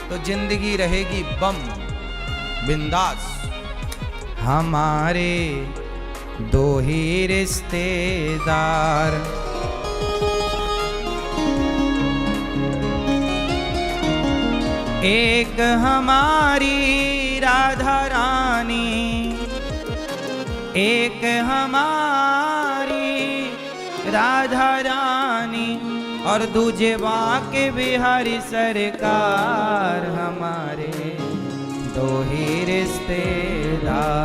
A: तो जिंदगी रहेगी बम बिंदास। हमारे दो ही रिश्तेदार, एक हमारी राधा रानी, एक हमारी राधा रानी और दूजे बांके बिहारी सरकार। हमारे दो ही रिश्तेदार।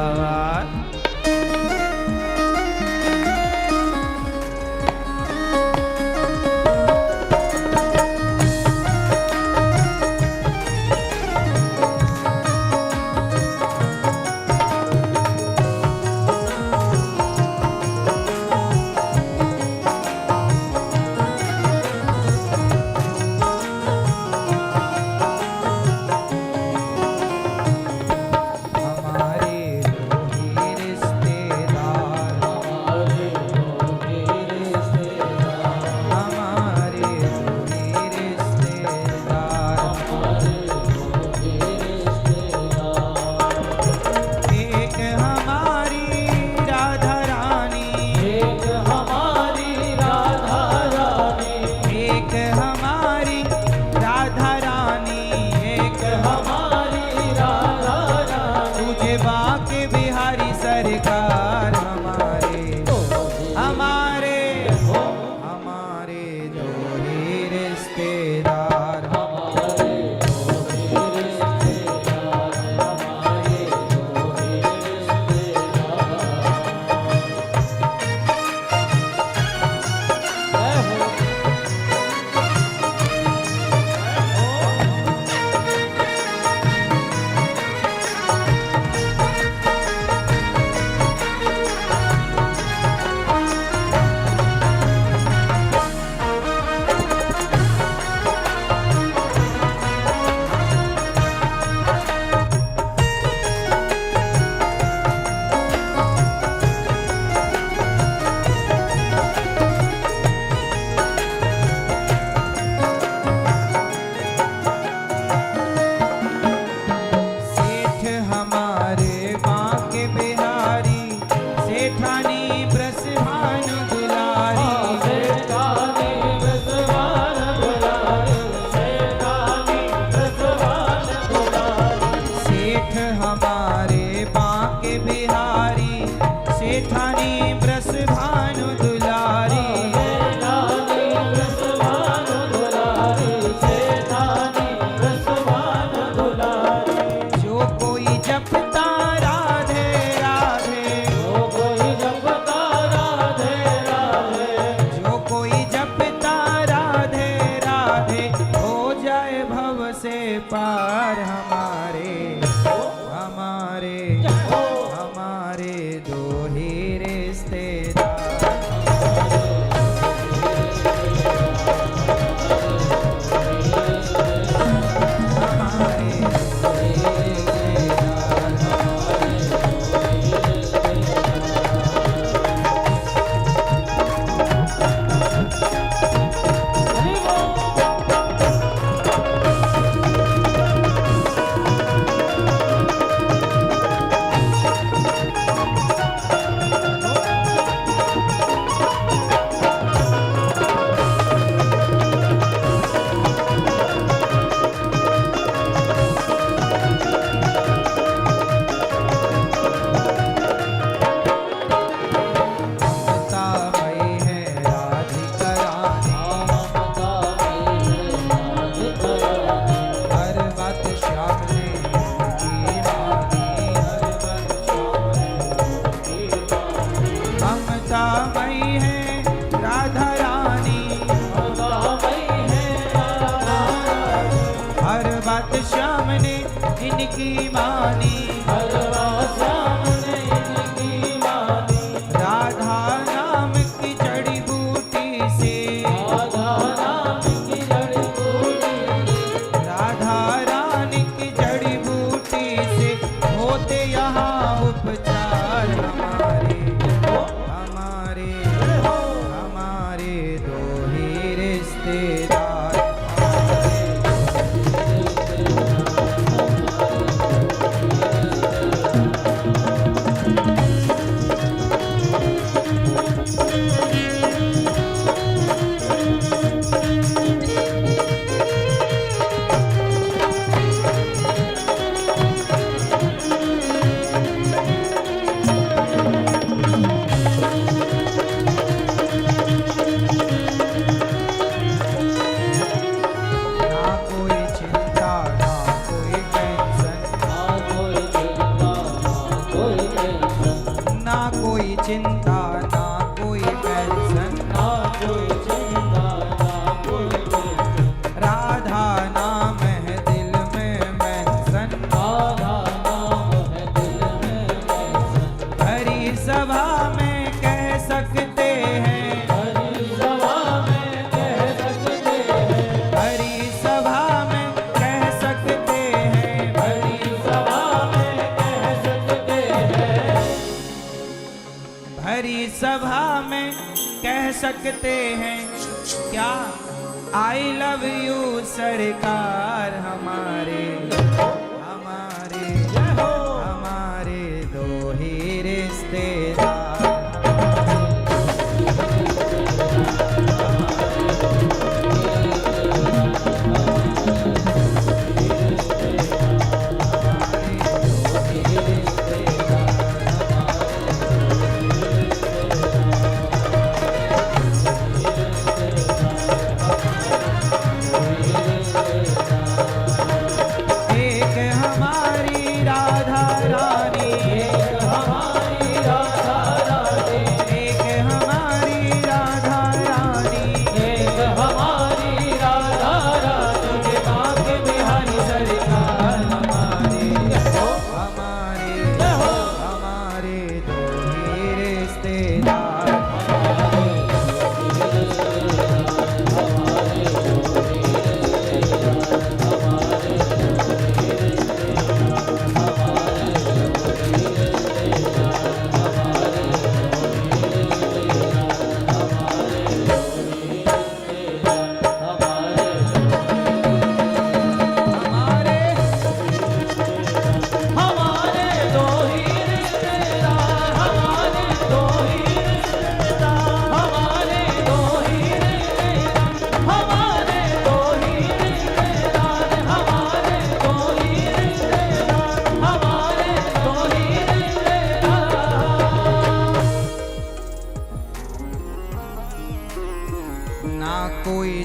A: सरकार हमारे हमारे हमारे दो ही रिश्तेदार पार हमारे हमारे हमारे दो ही रिश्तेदार हमारे दो ही रिश्तेदार श्याम ने इनकी मानी श्याम ने इनकी मानी राधा नाम की जड़ी बूटी से राधा नाम की जड़ी बूटी राधा रानी की जड़ी बूटी से होते यहाँ उपचार हमारे हमारे हमारे दो ही रिश्तेदार चिंता ना कोई टेंशन ना कोई चिंता ना कोई टेंशन राधा नाम है दिल में मेंशन राधा नाम है दिल में मेंशन हरी सभा में कह सकते हैं हरी सभा में कह सकते हैं हरी सभा में कह सकते हैं हरी सभा में कह सकते हैं हरी सभा में कह सकते हैं क्या आई लव यू सरकार हमारे हमारे हमारे दो ही रिश्तेदार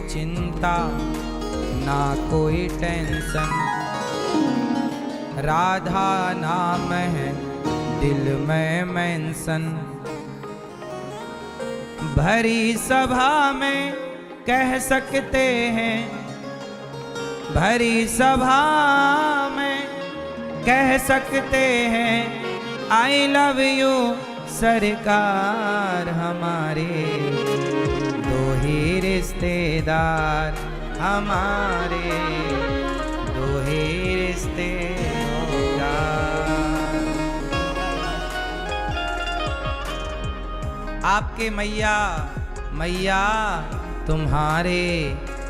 A: चिंता ना कोई टेंशन, राधा नाम है दिल में मेंशन। भरी सभा में कह सकते हैं, भरी सभा में कह सकते हैं, आई लव यू सरकार हमारे, दो ही रिश्तेदार हमारे, दो ही रिश्तेदार। आपके मैया मैया तुम्हारे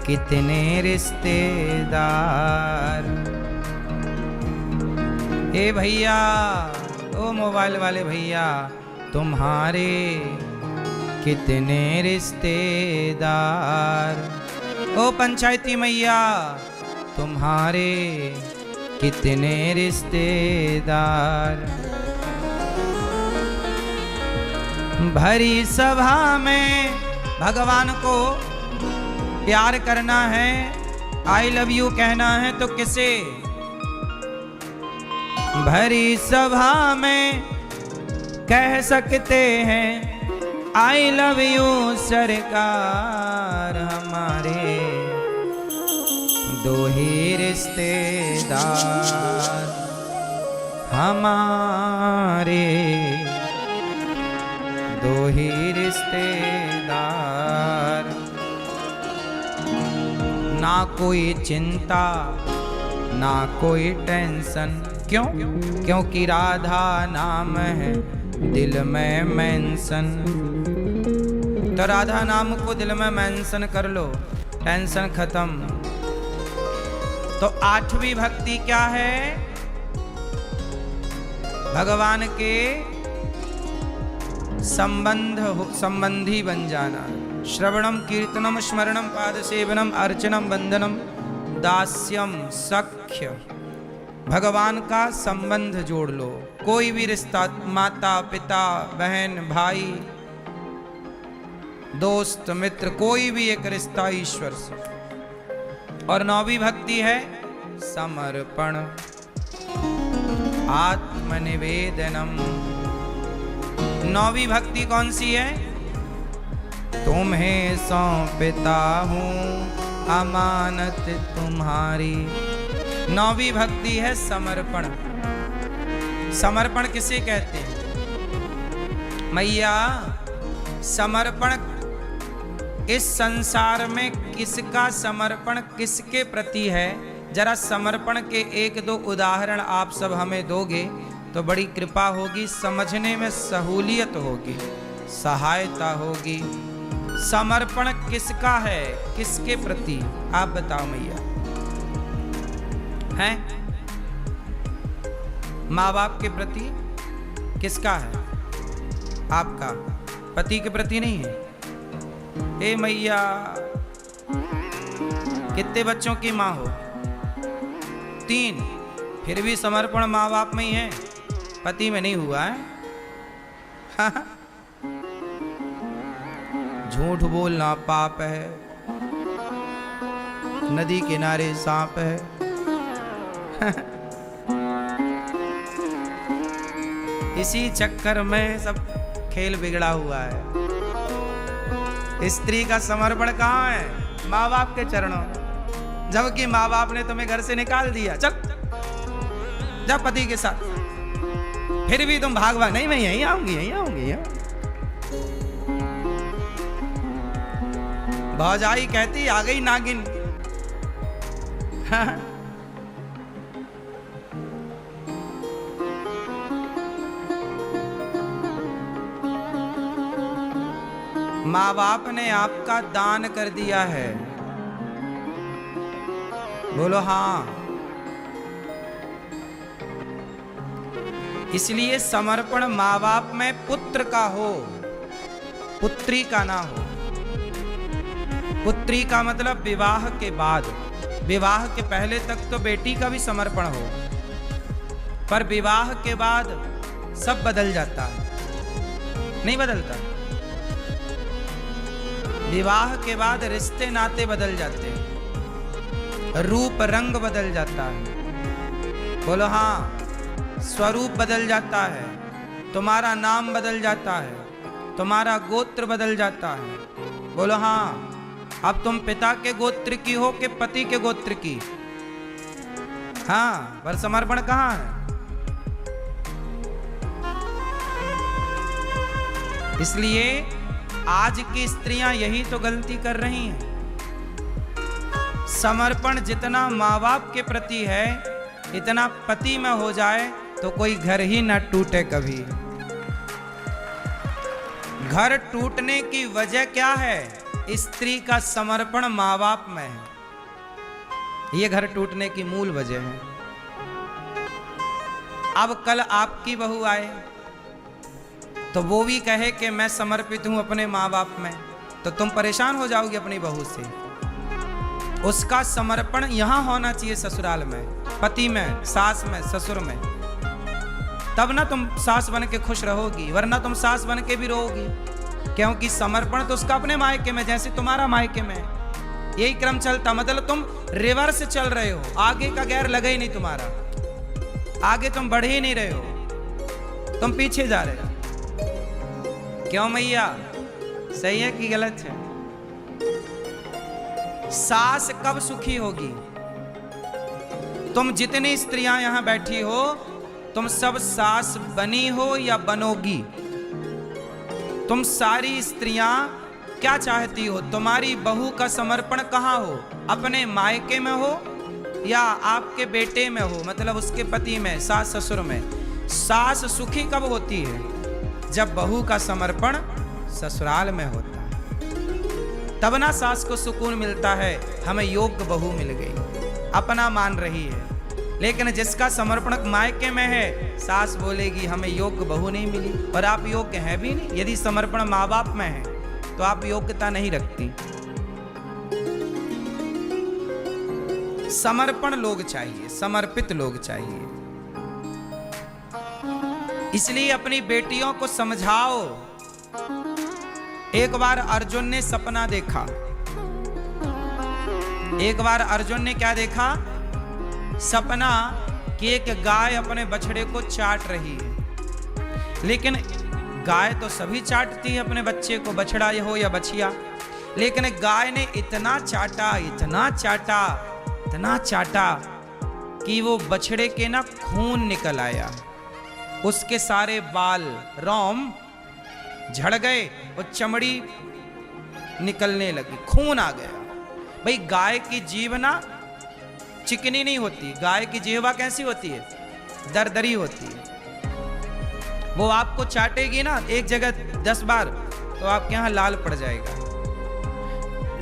A: कितने रिश्तेदार। ए भैया, ओ मोबाइल वाले भैया, तुम्हारे कितने रिश्तेदार। ओ पंचायती मैया, तुम्हारे कितने रिश्तेदार। भरी सभा में भगवान को प्यार करना है, आई लव यू कहना है तो किसे? भरी सभा में कह सकते हैं, आई लव यू सरकार हमारे, दो ही रिश्तेदार हमारे, दो ही रिश्तेदार। ना कोई चिंता ना कोई टेंशन, क्यों? क्योंकि राधा नाम है दिल में मेंशन। तो राधा नाम को दिल में मेंशन कर लो, टेंशन खत्म। तो आठवीं भक्ति क्या है? भगवान के संबंधी बन जाना। श्रवणम कीर्तनम स्मरणम पाद सेवनम अर्चनम वंदनम दास्यम सख्य। भगवान का संबंध जोड़ लो। कोई भी रिश्ता, माता पिता बहन भाई दोस्त मित्र, कोई भी एक रिश्ता ईश्वर से। और नौवीं भक्ति है समर्पण, आत्मनिवेदनम। नौवीं भक्ति कौन सी है? तुम्हें सौंपता हूँ अमानत तुम्हारी। नौवीं भक्ति है समर्पण। समर्पण किसे कहते हैं? मैया, समर्पण इस संसार में किसका समर्पण किसके प्रति है? जरा समर्पण के एक दो उदाहरण आप सब हमें दोगे तो बड़ी कृपा होगी, समझने में सहूलियत होगी, सहायता होगी। समर्पण किसका है, किसके प्रति? आप बताओ मैया। हैं? माँ बाप के प्रति किसका है? आपका। पति के प्रति नहीं है? ए मैया, कितने बच्चों की माँ हो? 3। फिर भी समर्पण माँ बाप में ही है, पति में नहीं हुआ है। झूठ बोलना पाप है, नदी किनारे सांप है। इसी चक्कर में सब खेल बिगड़ा हुआ है। स्त्री का समर्पण कहाँ है? माँ बाप के चरणों में। जबकि माँ बाप ने तुम्हें घर से निकाल दिया, चल जा पति के साथ, फिर भी तुम भाग नहीं, मैं यहीं आऊंगी, यहीं आऊंगी। भौजाई कहती आ गई नागिन। माँ बाप ने आपका दान कर दिया है, बोलो हाँ। इसलिए समर्पण माँ बाप में पुत्र का हो, पुत्री का ना हो। पुत्री का मतलब विवाह के बाद, विवाह के पहले तक तो बेटी का भी समर्पण हो, पर विवाह के बाद सब बदल जाता है। नहीं बदलता? विवाह के बाद रिश्ते नाते बदल जाते हैं, रूप रंग बदल जाता है। बोलो हाँ, स्वरूप बदल जाता है, तुम्हारा नाम बदल जाता है, तुम्हारा गोत्र बदल जाता है। बोलो हाँ, अब तुम पिता के गोत्र की हो कि पति के गोत्र की? हाँ, पर समर्पण कहाँ है? इसलिए आज की स्त्रियां यही तो गलती कर रही हैं। समर्पण जितना माँ बाप के प्रति है, इतना पति में हो जाए तो कोई घर ही ना टूटे कभी। घर टूटने की वजह क्या है? स्त्री का समर्पण माँ बाप में है। ये घर टूटने की मूल वजह है। अब कल आपकी बहू आए तो वो भी कहे कि मैं समर्पित हूं अपने माँ बाप में, तो तुम परेशान हो जाओगे अपनी बहू से। उसका समर्पण यहां होना चाहिए, ससुराल में, पति में, सास में, ससुर में। तब ना तुम सास बन के खुश रहोगी, वरना तुम सास बन के भी रहोगी। क्योंकि समर्पण तो उसका अपने मायके में, जैसे तुम्हारा मायके में। यही क्रम चलता, मतलब तुम रिवर्स चल रहे हो, आगे का गैर लगा ही नहीं तुम्हारा, आगे तुम बढ़ ही नहीं रहे हो, तुम पीछे जा रहे हो। क्यों मैया, सही है कि गलत है? सास कब सुखी होगी? तुम जितनी स्त्रियां यहां बैठी हो, तुम सब सास बनी हो या बनोगी? तुम सारी स्त्रियां क्या चाहती हो? तुम्हारी बहू का समर्पण कहां हो? अपने मायके में हो या आपके बेटे में हो, मतलब उसके पति में, सास ससुर में? सास सुखी कब होती है? जब बहू का समर्पण ससुराल में होता है, तब ना सास को सुकून मिलता है, हमें योग्य बहू मिल गई, अपना मान रही है। लेकिन जिसका समर्पण मायके में है, सास बोलेगी हमें योग्य बहू नहीं मिली, और आप योग्य हैं भी नहीं। यदि समर्पण माँ बाप में है तो आप योग्यता नहीं रखती। समर्पण लोग चाहिए, समर्पित लोग चाहिए। इसलिए अपनी बेटियों को समझाओ। एक बार अर्जुन ने सपना देखा। एक बार अर्जुन ने क्या देखा? सपना कि एक गाय अपने बछड़े को चाट रही है। लेकिन गाय तो सभी चाटती है अपने बच्चे को, बछड़ा हो या बछिया। लेकिन गाय ने इतना चाटा, इतना चाटा, इतना चाटा कि वो बछड़े के ना खून निकल आया। उसके सारे बाल, रोम झड़ गए और चमड़ी निकलने लगी, खून आ गया। भाई गाय की जीभ ना चिकनी नहीं होती, गाय की जीवा कैसी होती है? दरदरी होती है। वो आपको चाटेगी ना एक जगह 10 बार तो आपके यहां लाल पड़ जाएगा।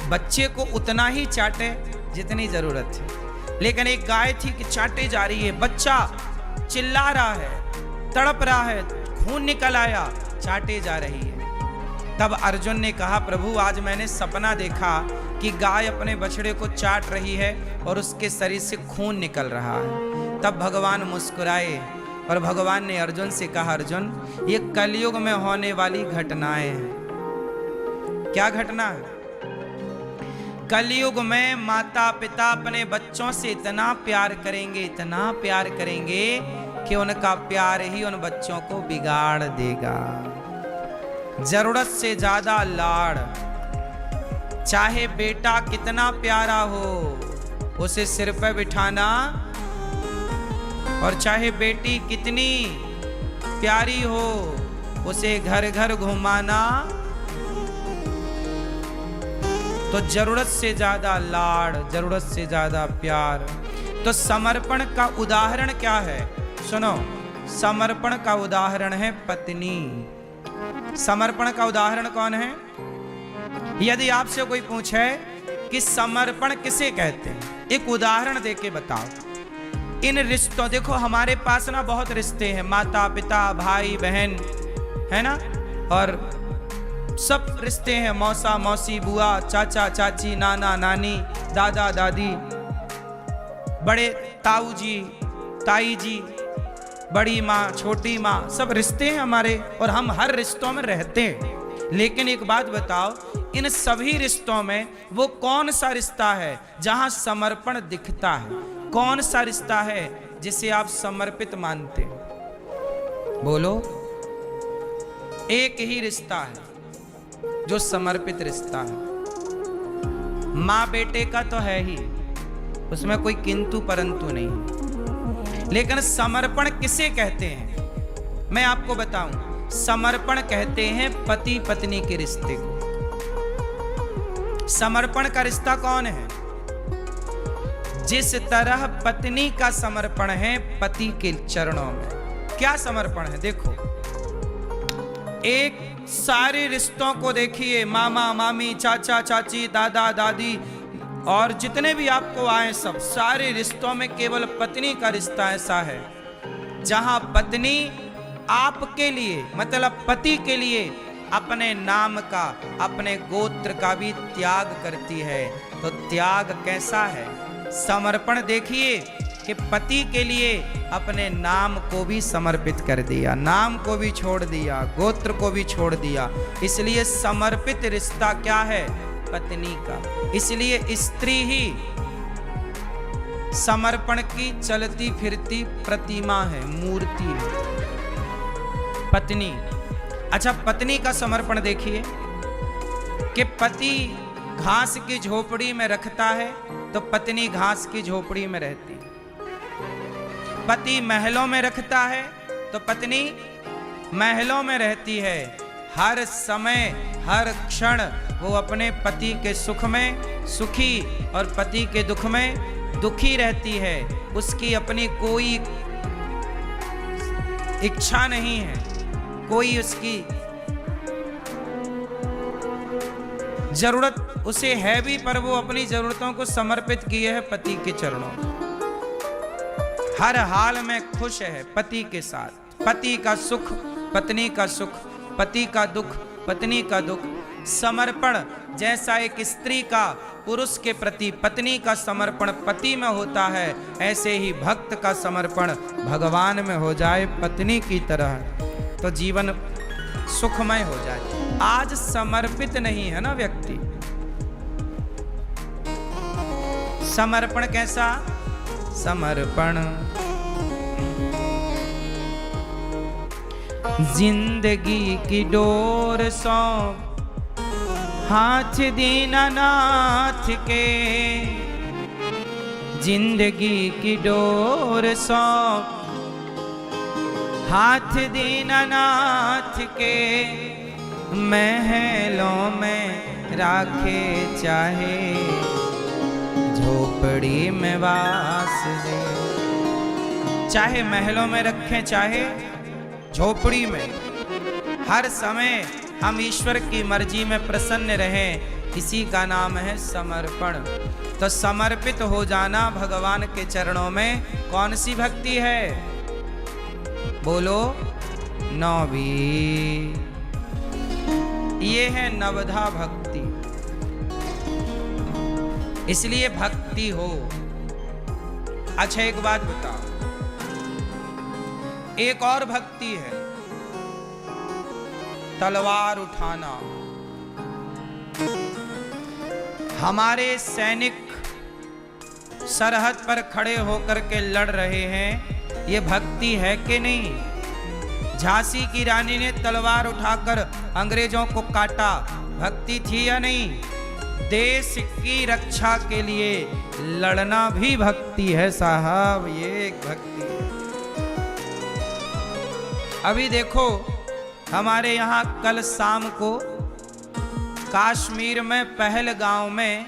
A: बच्चे को उतना ही चाटे जितनी जरूरत है। लेकिन एक गाय थी कि चाटे जा रही है, बच्चा चिल्ला रहा है, तड़प रहा है, खून निकल आया, चाटे जा रही है। तब अर्जुन ने कहा, प्रभु आज मैंने सपना देखा कि गाय अपने बछड़े को चाट रही है और उसके शरीर से खून निकल रहा है। तब भगवान मुस्कुराए और भगवान ने अर्जुन से कहा, अर्जुन ये कलयुग में होने वाली घटनाएं हैं। क्या घटना है? कलयुग में माता पिता अपने बच्चों से इतना प्यार करेंगे, इतना प्यार करेंगे कि उनका प्यार ही उन बच्चों को बिगाड़ देगा। जरूरत से ज्यादा लाड़। चाहे बेटा कितना प्यारा हो, उसे सिर पर बिठाना, और चाहे बेटी कितनी प्यारी हो, उसे घर घर घुमाना। तो जरूरत से ज्यादा लाड़, जरूरत से ज्यादा प्यार। तो समर्पण का उदाहरण क्या है? सुनो, समर्पण का उदाहरण है पत्नी। समर्पण का उदाहरण कौन है? यदि आपसे कोई पूछे कि समर्पण किसे कहते हैं, एक उदाहरण देके बताओ। इन रिश्तों, देखो हमारे पास ना बहुत रिश्ते हैं, माता पिता, भाई बहन, है ना, और सब रिश्ते हैं, मौसा मौसी, बुआ चाचा चाची, नाना नानी, दादा दादी, बड़े ताऊ जी, ताई जी, बड़ी माँ, छोटी माँ, सब रिश्ते हैं हमारे, और हम हर रिश्तों में रहते हैं। लेकिन एक बात बताओ, इन सभी रिश्तों में वो कौन सा रिश्ता है जहां समर्पण दिखता है? कौन सा रिश्ता है जिसे आप समर्पित मानते हैं? बोलो। एक ही रिश्ता है जो समर्पित रिश्ता है। माँ बेटे का तो है ही, उसमें कोई किंतु परंतु नहीं। लेकिन समर्पण किसे कहते हैं? मैं आपको बताऊं। समर्पण कहते हैं पति पत्नी के रिश्ते को। समर्पण का रिश्ता कौन है? जिस तरह पत्नी का समर्पण है पति के चरणों में। क्या समर्पण है? देखो, एक सारे रिश्तों को देखिए, मामा मामी, चाचा चाची, दादा दादी और जितने भी आपको आए, सब सारे रिश्तों में केवल पत्नी का रिश्ता ऐसा है जहां पत्नी आपके लिए, मतलब पति के लिए अपने नाम का, अपने गोत्र का भी त्याग करती है। तो त्याग कैसा है? समर्पण देखिए कि पति के लिए अपने नाम को भी समर्पित कर दिया, नाम को भी छोड़ दिया, गोत्र को भी छोड़ दिया। इसलिए समर्पित रिश्ता क्या है? पत्नी का। इसलिए स्त्री ही समर्पण की चलती फिरती प्रतिमा है, मूर्ति है, पत्नी। अच्छा, पत्नी का समर्पण देखिए कि पति घास की झोपड़ी में रखता है तो पत्नी घास की झोपड़ी में रहती है। पति महलों में रखता है तो पत्नी महलों में रहती है। हर समय हर क्षण वो अपने पति के सुख में सुखी और पति के दुख में दुखी रहती है। उसकी अपनी कोई इच्छा नहीं है, कोई उसकी जरूरत उसे है भी, पर वो अपनी जरूरतों को समर्पित किए है पति के चरणों में। हर हाल में खुश है पति के साथ। पति का सुख पत्नी का सुख, पति का दुख पत्नी का दुख। समर्पण जैसा एक स्त्री का पुरुष के प्रति पत्नी का समर्पण पति में होता है, ऐसे ही भक्त का समर्पण भगवान में हो जाए पत्नी की तरह, तो जीवन सुखमय हो जाए। आज समर्पित नहीं है ना व्यक्ति। समर्पण कैसा? समर्पण जिंदगी की डोर सौंप हाथ दीनानाथ के, जिंदगी की डोर सौंप हाथ दीनानाथ के, महलों में राखे चाहे झोपड़ी में वास दे। चाहे महलों में रखें चाहे झोपड़ी में, हर समय हम ईश्वर की मर्जी में प्रसन्न रहें, इसी का नाम है समर्पण। तो समर्पित हो जाना भगवान के चरणों में कौन सी भक्ति है? बोलो। नौवीं, ये है नवधा भक्ति। इसलिए भक्ति हो। अच्छा, एक बात बताओ, एक और भक्ति है तलवार उठाना। हमारे सैनिक सरहद पर खड़े होकर के लड़ रहे हैं, ये भक्ति है कि नहीं? झांसी की रानी ने तलवार उठाकर अंग्रेजों को काटा, भक्ति थी या नहीं? देश की रक्षा के लिए लड़ना भी भक्ति है साहब, ये एक भक्ति है। अभी देखो, हमारे यहाँ कल शाम को कश्मीर में पहलगांव में,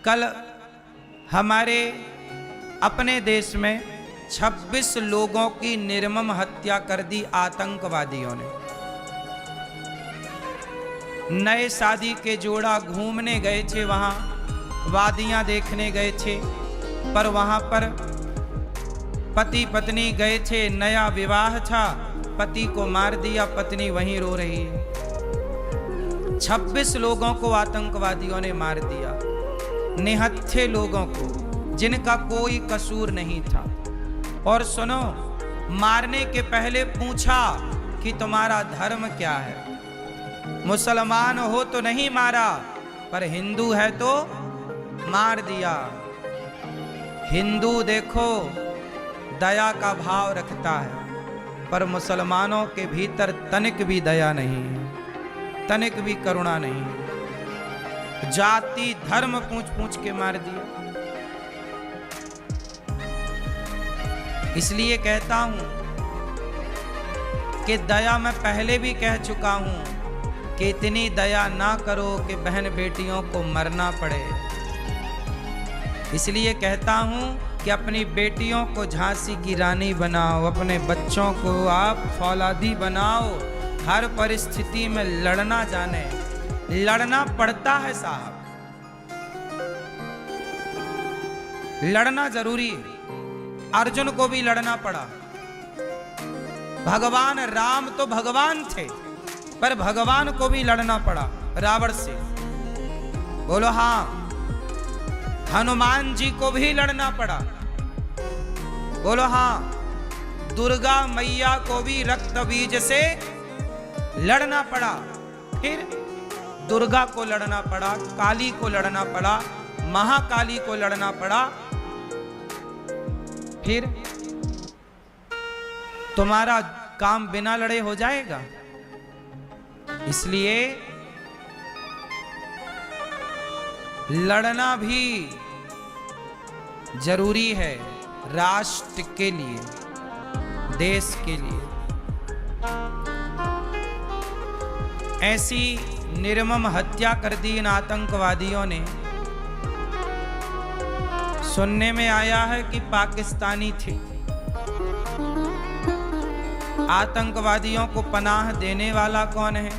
A: कल हमारे अपने देश में 26 लोगों की निर्मम हत्या कर दी आतंकवादियों ने। नए शादी के जोड़ा घूमने गए थे, वहां वादियां देखने गए थे, पर वहां पर पति पत्नी गए थे, नया विवाह था, पति को मार दिया, पत्नी वहीं रो रही है। 26 लोगों को आतंकवादियों ने मार दिया, निहत्थे लोगों को, जिनका कोई कसूर नहीं था। और सुनो, मारने के पहले पूछा कि तुम्हारा धर्म क्या है? मुसलमान हो तो नहीं मारा, पर हिंदू है तो मार दिया। हिंदू देखो दया का भाव रखता है, पर मुसलमानों के भीतर तनिक भी दया नहीं है, तनिक भी करुणा नहीं है। जाति धर्म पूछ पूछ के मार दिया। इसलिए कहता हूं कि दया मैं पहले भी कह चुका हूं कि इतनी दया ना करो कि बहन बेटियों को मरना पड़े। इसलिए कहता हूं कि अपनी बेटियों को झांसी की रानी बनाओ, अपने बच्चों को आप फौलादी बनाओ। हर परिस्थिति में लड़ना जाने, लड़ना पड़ता है साहब, लड़ना जरूरी है। अर्जुन को भी लड़ना पड़ा। भगवान राम तो भगवान थे, पर भगवान को भी लड़ना पड़ा रावण से। बोलो हाँ। हनुमान जी को भी लड़ना पड़ा। बोलो हाँ। दुर्गा मैया को भी रक्त बीज से लड़ना पड़ा। फिर दुर्गा को लड़ना पड़ा, काली को लड़ना पड़ा, महाकाली को लड़ना पड़ा। फिर तुम्हारा काम बिना लड़े हो जाएगा। इसलिए लड़ना भी जरूरी है राष्ट्र के लिए, देश के लिए। ऐसी निर्मम हत्या कर दी इन आतंकवादियों ने। सुनने में आया है कि पाकिस्तानी थे। आतंकवादियों को पनाह देने वाला कौन है,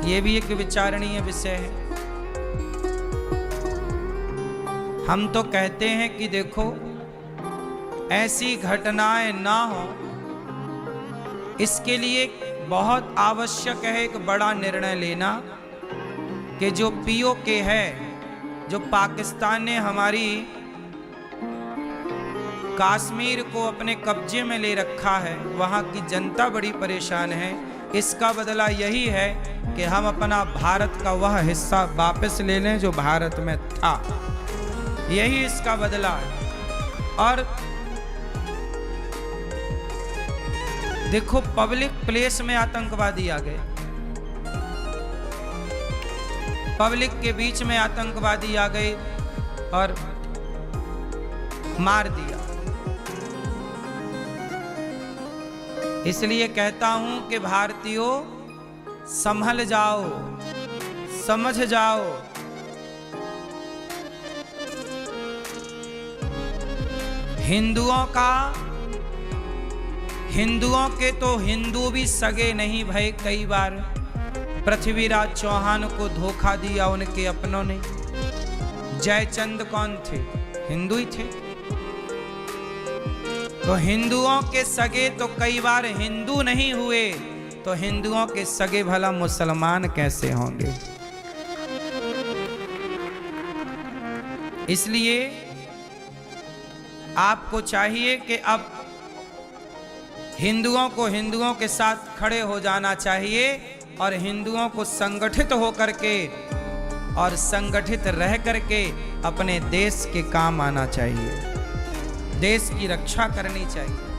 A: यह भी एक विचारणीय विषय है। हम तो कहते हैं कि देखो ऐसी घटनाएं ना हो, इसके लिए बहुत आवश्यक है एक बड़ा निर्णय लेना कि जो पीओके है, जो पाकिस्तान ने हमारी कश्मीर को अपने कब्जे में ले रखा है, वहाँ की जनता बड़ी परेशान है। इसका बदला यही है कि हम अपना भारत का वह हिस्सा वापस ले लें जो भारत में था। यही इसका बदला है। और देखो पब्लिक प्लेस में आतंकवादी आ गए, पब्लिक के बीच में आतंकवादी आ गए और मार दिया। इसलिए कहता हूं कि भारतीयों संभल जाओ, समझ जाओ। हिंदुओं के तो हिंदू भी सगे नहीं भय। कई बार पृथ्वीराज चौहान को धोखा दिया उनके अपनों ने। जयचंद कौन थे? हिंदू ही थे। तो हिंदुओं के सगे तो कई बार हिंदू नहीं हुए, तो हिंदुओं के सगे भला मुसलमान कैसे होंगे? इसलिए आपको चाहिए कि अब हिंदुओं के साथ खड़े हो जाना चाहिए और हिंदुओं को संगठित होकर के और संगठित रह करके अपने देश के काम आना चाहिए, देश की रक्षा करनी चाहिए।